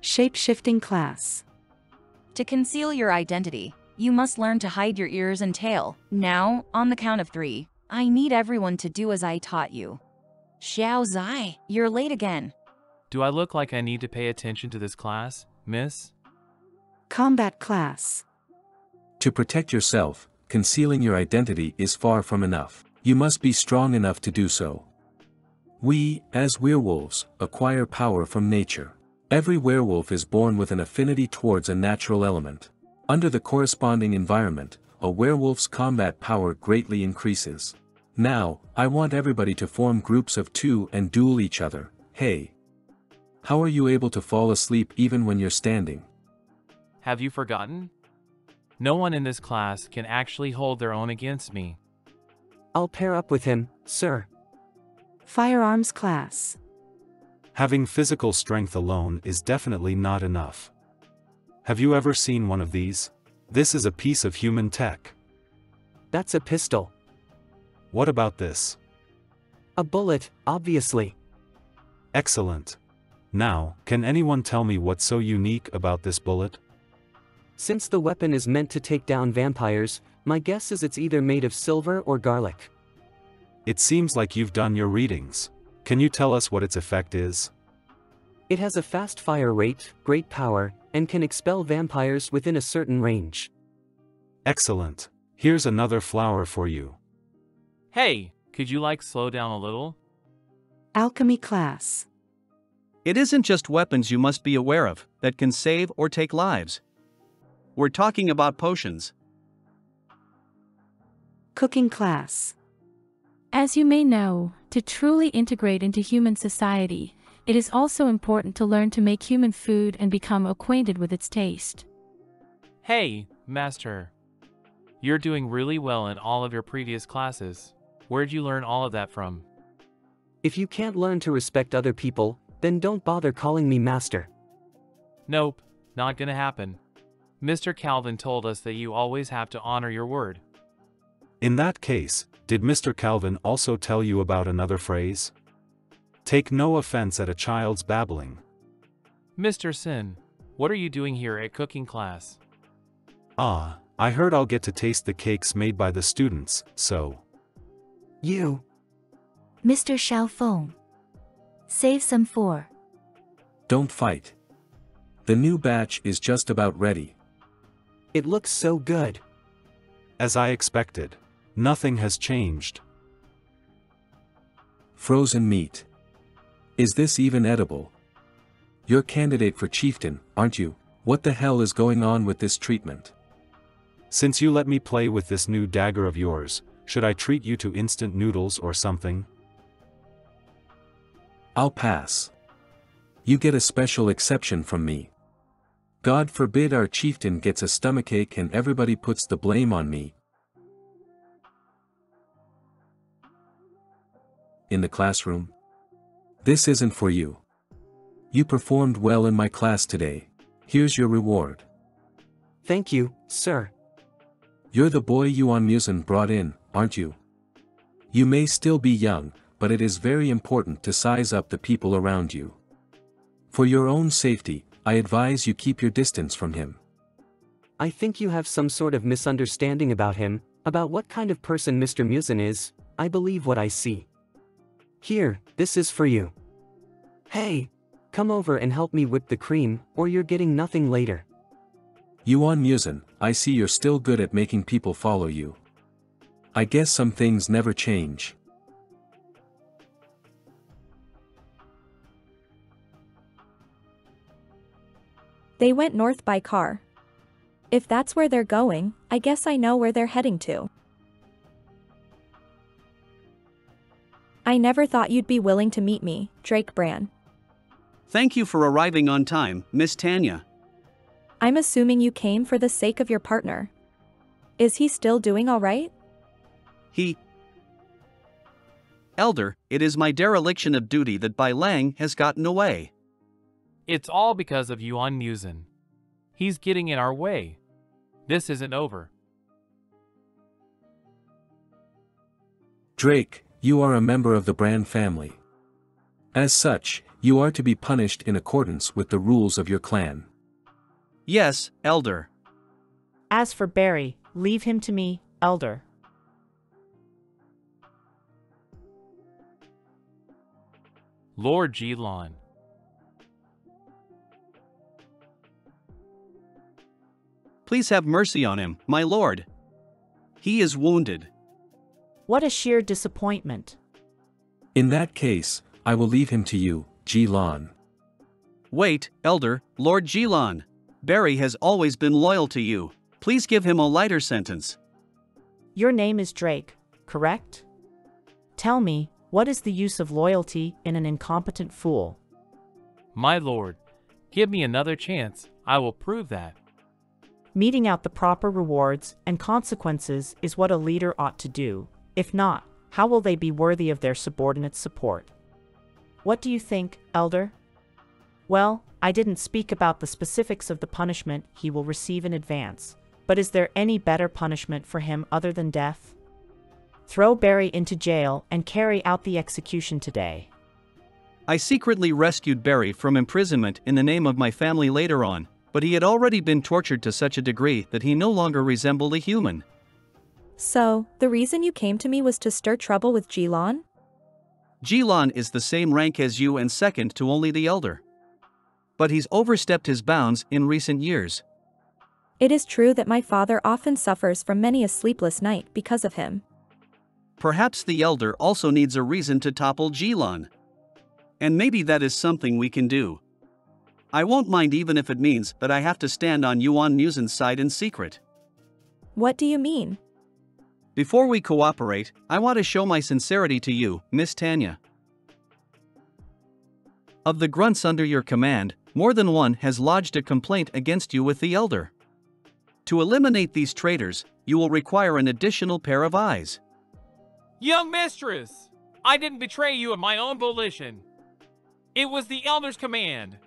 Shape-shifting class. To conceal your identity, you must learn to hide your ears and tail. Now, on the count of 3, I need everyone to do as I taught you. Xiao Zai, you're late again. Do I look like I need to pay attention to this class, miss? Combat class. To protect yourself, concealing your identity is far from enough. You must be strong enough to do so. We, as werewolves, acquire power from nature. Every werewolf is born with an affinity towards a natural element. Under the corresponding environment, a werewolf's combat power greatly increases. Now, I want everybody to form groups of 2 and duel each other. Hey! How are you able to fall asleep even when you're standing? Have you forgotten? No one in this class can actually hold their own against me. I'll pair up with him, sir. Firearms class. Having physical strength alone is definitely not enough. Have you ever seen one of these? This is a piece of human tech. That's a pistol. What about this? A bullet, obviously. Excellent. Now, can anyone tell me what's so unique about this bullet? Since the weapon is meant to take down vampires, my guess is it's either made of silver or garlic. It seems like you've done your readings. Can you tell us what its effect is? It has a fast fire rate, great power, and can expel vampires within a certain range. Excellent. Here's another flower for you. Hey, could you slow down a little? Alchemy class. It isn't just weapons you must be aware of that can save or take lives. We're talking about potions. Cooking class. As you may know, to truly integrate into human society, it is also important to learn to make human food and become acquainted with its taste. Hey, Master. You're doing really well in all of your previous classes. Where'd you learn all of that from? If you can't learn to respect other people, then don't bother calling me master. Nope, not gonna happen. Mr. Calvin told us that you always have to honor your word. In that case, did Mr. Calvin also tell you about another phrase? Take no offense at a child's babbling. Mr. Sin, what are you doing here at cooking class? Ah, I heard I'll get to taste the cakes made by the students, so... You. Mr. Xiaofeng. Save some for. Don't fight. The new batch is just about ready. It looks so good. As I expected. Nothing has changed. Frozen meat. Is this even edible? You're candidate for chieftain, aren't you? What the hell is going on with this treatment? Since you let me play with this new dagger of yours, should I treat you to instant noodles or something? I'll pass. You get a special exception from me. God forbid our chieftain gets a stomachache and everybody puts the blame on me. In the classroom. This isn't for you. You performed well in my class today. Here's your reward. Thank you, sir. You're the boy Yuan Musen brought in, aren't you? You may still be young, but it is very important to size up the people around you. For your own safety, I advise you keep your distance from him. I think you have some sort of misunderstanding about him, about what kind of person Mr. Musen is. I believe what I see. Here, this is for you. Hey, come over and help me whip the cream, or you're getting nothing later. Yuan Musen, I see you're still good at making people follow you. I guess some things never change. They went north by car. If that's where they're going, I guess I know where they're heading to. I never thought you'd be willing to meet me, Drake Bran. Thank you for arriving on time, Miss Tanya. I'm assuming you came for the sake of your partner. Is he still doing all right? Elder, it is my dereliction of duty that Bai Lang has gotten away. It's all because of Yuan Musen. He's getting in our way. This isn't over. Drake, you are a member of the Brand family. As such, you are to be punished in accordance with the rules of your clan. Yes, Elder. As for Barry, leave him to me, Elder. Lord Jilon. Please have mercy on him, my lord. He is wounded. What a sheer disappointment. In that case, I will leave him to you, Jilon. Wait, Elder, Lord Jilon. Barry has always been loyal to you. Please give him a lighter sentence. Your name is Drake, correct? Tell me, what is the use of loyalty in an incompetent fool? My lord, give me another chance, I will prove that. Meting out the proper rewards and consequences is what a leader ought to do. If not, how will they be worthy of their subordinates' support? What do you think, Elder? Well, I didn't speak about the specifics of the punishment he will receive in advance, but is there any better punishment for him other than death? Throw Barry into jail and carry out the execution today. I secretly rescued Barry from imprisonment in the name of my family later on, but he had already been tortured to such a degree that he no longer resembled a human. So, the reason you came to me was to stir trouble with Jilon? Jilon is the same rank as you and second to only the Elder. But he's overstepped his bounds in recent years. It is true that my father often suffers from many a sleepless night because of him. Perhaps the Elder also needs a reason to topple Jilon. And maybe that is something we can do. I won't mind even if it means that I have to stand on Yuan Musen's side in secret. What do you mean? Before we cooperate, I want to show my sincerity to you, Miss Tanya. Of the grunts under your command, more than one has lodged a complaint against you with the Elder. To eliminate these traitors, you will require an additional pair of eyes. Young mistress, I didn't betray you of my own volition. It was the Elder's command.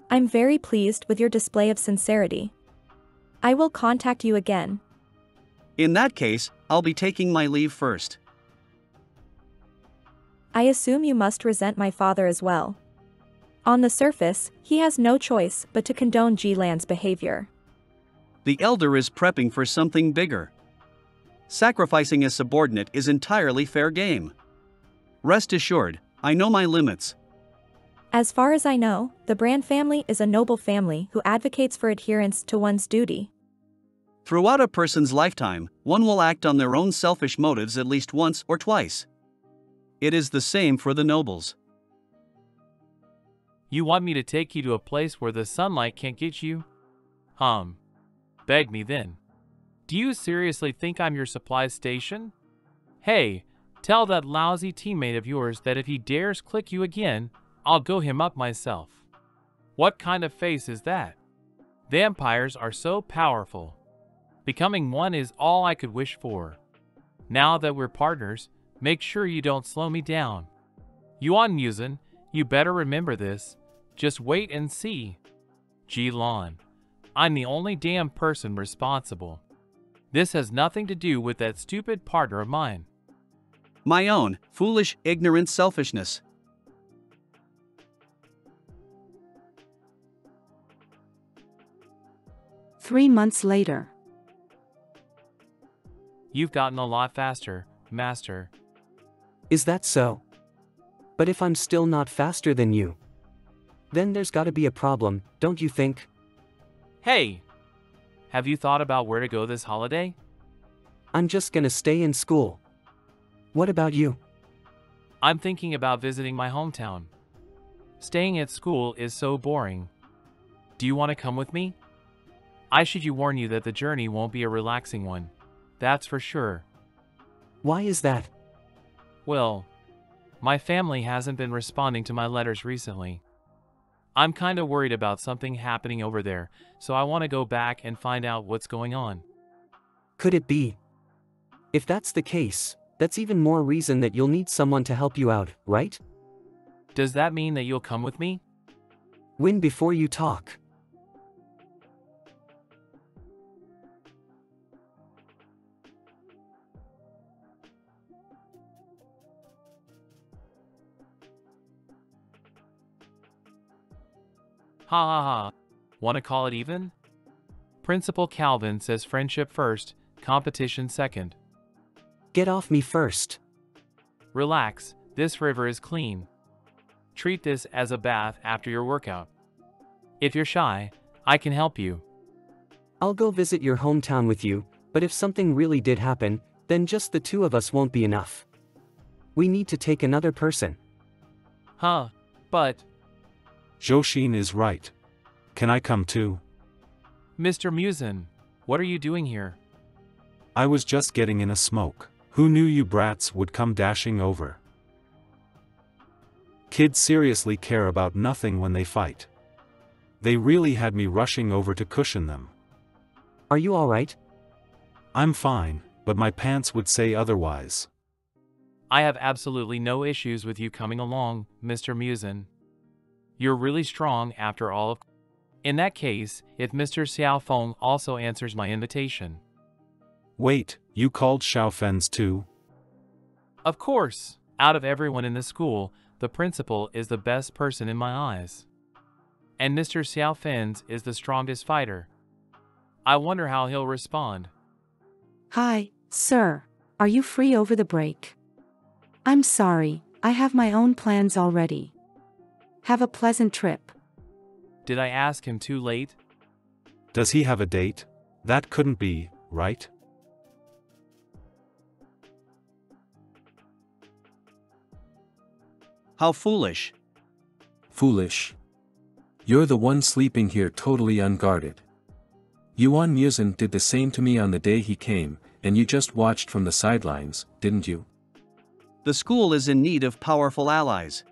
I'm very pleased with your display of sincerity. I will contact you again. In that case, I'll be taking my leave first. I assume you must resent my father as well. On the surface, he has no choice but to condone Jilan's behavior. The Elder is prepping for something bigger. Sacrificing a subordinate is entirely fair game. Rest assured, I know my limits. As far as I know, the Brand family is a noble family who advocates for adherence to one's duty. Throughout a person's lifetime, one will act on their own selfish motives at least once or twice. It is the same for the nobles. You want me to take you to a place where the sunlight can't get you? Beg me then. Do you seriously think I'm your supply station? Hey, tell that lousy teammate of yours that if he dares click you again, I'll go him up myself. What kind of face is that? Vampires are so powerful. Becoming one is all I could wish for. Now that we're partners, make sure you don't slow me down. Yuan Musen, you better remember this. Just wait and see. Jilon, I'm the only damn person responsible. This has nothing to do with that stupid partner of mine. My own, foolish, ignorant selfishness. Three months later. You've gotten a lot faster, Master. Is that so? But if I'm still not faster than you, then there's gotta be a problem, don't you think? Hey! Have you thought about where to go this holiday? I'm just gonna stay in school. What about you? I'm thinking about visiting my hometown. Staying at school is so boring. Do you want to come with me? I should warn you that the journey won't be a relaxing one. That's for sure. Why is that? Well, my family hasn't been responding to my letters recently. I'm kinda worried about something happening over there, so I want to go back and find out what's going on. Could it be? If that's the case, that's even more reason that you'll need someone to help you out, right? Does that mean that you'll come with me? Win before you talk. Ha ha ha. Wanna call it even? Principal Calvin says friendship first, competition second. Get off me first. Relax, this river is clean. Treat this as a bath after your workout. If you're shy, I can help you. I'll go visit your hometown with you, but if something really did happen, then just the two of us won't be enough. We need to take another person. Huh, but... Joshin is right. Can I come too? Mr. Musin, what are you doing here? I was just getting in a smoke. Who knew you brats would come dashing over? Kids seriously care about nothing when they fight. They really had me rushing over to cushion them. Are you alright? I'm fine, but my pants would say otherwise. I have absolutely no issues with you coming along, Mr. Musin. You're really strong after all of... In that case, if Mr. Xiaofeng also answers my invitation. Wait, you called Xiaofen's too? Of course, out of everyone in the school, the principal is the best person in my eyes. And Mr. Xiaofen's is the strongest fighter. I wonder how he'll respond. Hi, sir. Are you free over the break? I'm sorry, I have my own plans already. Have a pleasant trip. Did I ask him too late? Does he have a date? That couldn't be, right? How foolish. Foolish. You're the one sleeping here totally unguarded. Yuan Musin did the same to me on the day he came, and you just watched from the sidelines, didn't you? The school is in need of powerful allies.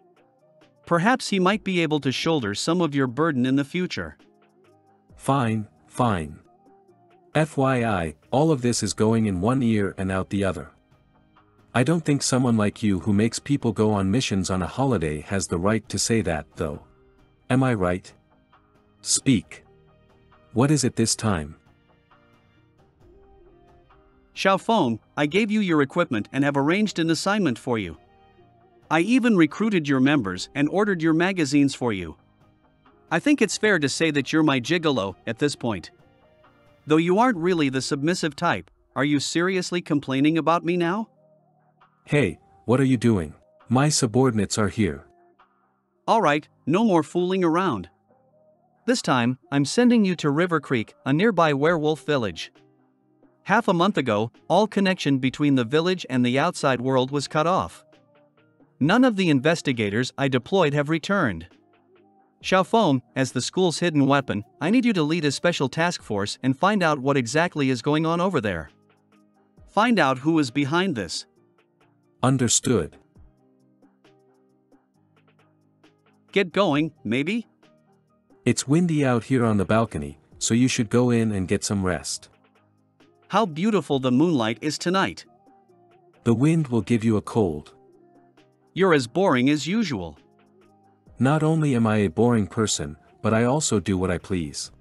Perhaps he might be able to shoulder some of your burden in the future. Fine, fine. FYI, all of this is going in one ear and out the other. I don't think someone like you who makes people go on missions on a holiday has the right to say that, though. Am I right? Speak. What is it this time? Xiaofeng, I gave you your equipment and have arranged an assignment for you. I even recruited your members and ordered your magazines for you. I think it's fair to say that you're my gigolo at this point. Though you aren't really the submissive type, are you seriously complaining about me now? Hey, what are you doing? My subordinates are here. Alright, no more fooling around. This time, I'm sending you to River Creek, a nearby werewolf village. Half a month ago, all connection between the village and the outside world was cut off. None of the investigators I deployed have returned. Xiaofeng, as the school's hidden weapon, I need you to lead a special task force and find out what exactly is going on over there. Find out who is behind this. Understood. Get going, maybe? It's windy out here on the balcony, so you should go in and get some rest. How beautiful the moonlight is tonight. The wind will give you a cold. You're as boring as usual. Not only am I a boring person, but I also do what I please.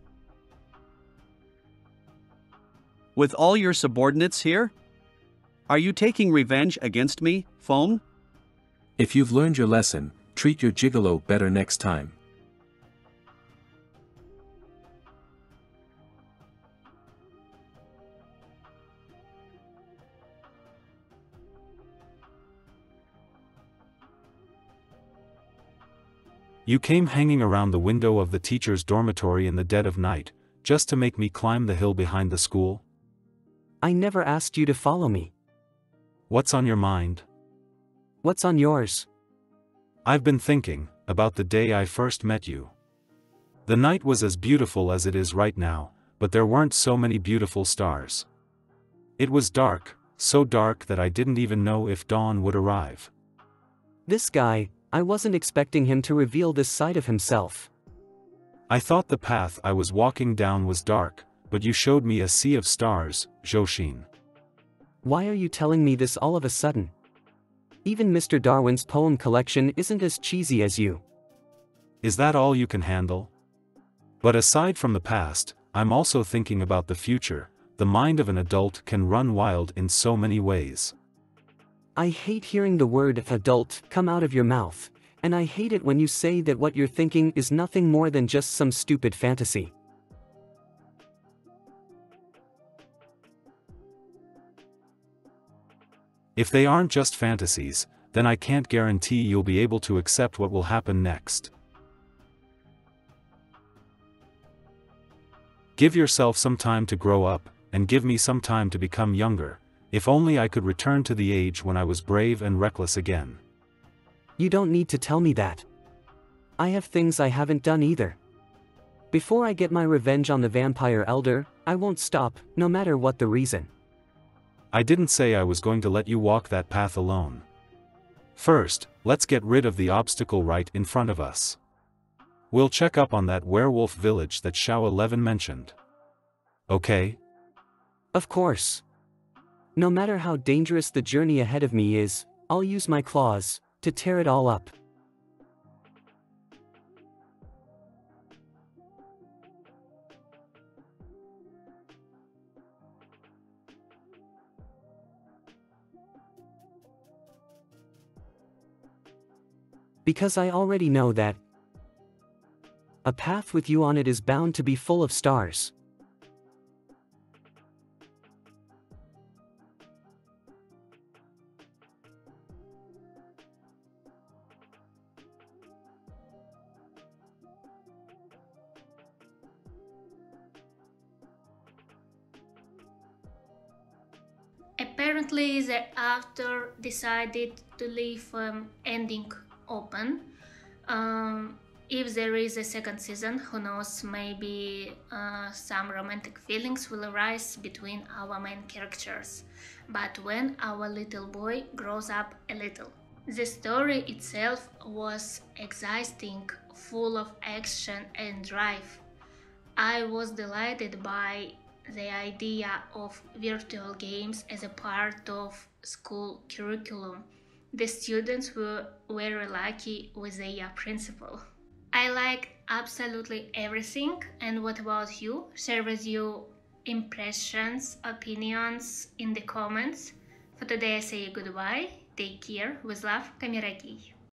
With all your subordinates here? Are you taking revenge against me, Feng? If you've learned your lesson, treat your gigolo better next time. You came hanging around the window of the teacher's dormitory in the dead of night, just to make me climb the hill behind the school? I never asked you to follow me. What's on your mind? What's on yours? I've been thinking about the day I first met you. The night was as beautiful as it is right now, but there weren't so many beautiful stars. It was dark, so dark that I didn't even know if dawn would arrive. This guy, I wasn't expecting him to reveal this side of himself. I thought the path I was walking down was dark, but you showed me a sea of stars, Joshin. Why are you telling me this all of a sudden? Even Mr. Darwin's poem collection isn't as cheesy as you. Is that all you can handle? But aside from the past, I'm also thinking about the future. The mind of an adult can run wild in so many ways. I hate hearing the word adult come out of your mouth, and I hate it when you say that what you're thinking is nothing more than just some stupid fantasy. If they aren't just fantasies, then I can't guarantee you'll be able to accept what will happen next. Give yourself some time to grow up, and give me some time to become younger. If only I could return to the age when I was brave and reckless again. You don't need to tell me that. I have things I haven't done either. Before I get my revenge on the vampire elder, I won't stop, no matter what the reason. I didn't say I was going to let you walk that path alone. First, let's get rid of the obstacle right in front of us. We'll check up on that werewolf village that Xiao 11 mentioned. Okay? Of course. No matter how dangerous the journey ahead of me is, I'll use my claws to tear it all up. Because I already know that a path with you on it is bound to be full of stars. Apparently, the author decided to leave ending open. If there is a second season, who knows, maybe some romantic feelings will arise between our main characters. But when our little boy grows up a little. The story itself was exciting, full of action and drive. I was delighted by the idea of virtual games as a part of school curriculum. The students were very lucky with their principal. I liked absolutely everything. And what about you? Share with your impressions, opinions in the comments. For today I say goodbye. Take care. With love, Камера Кей.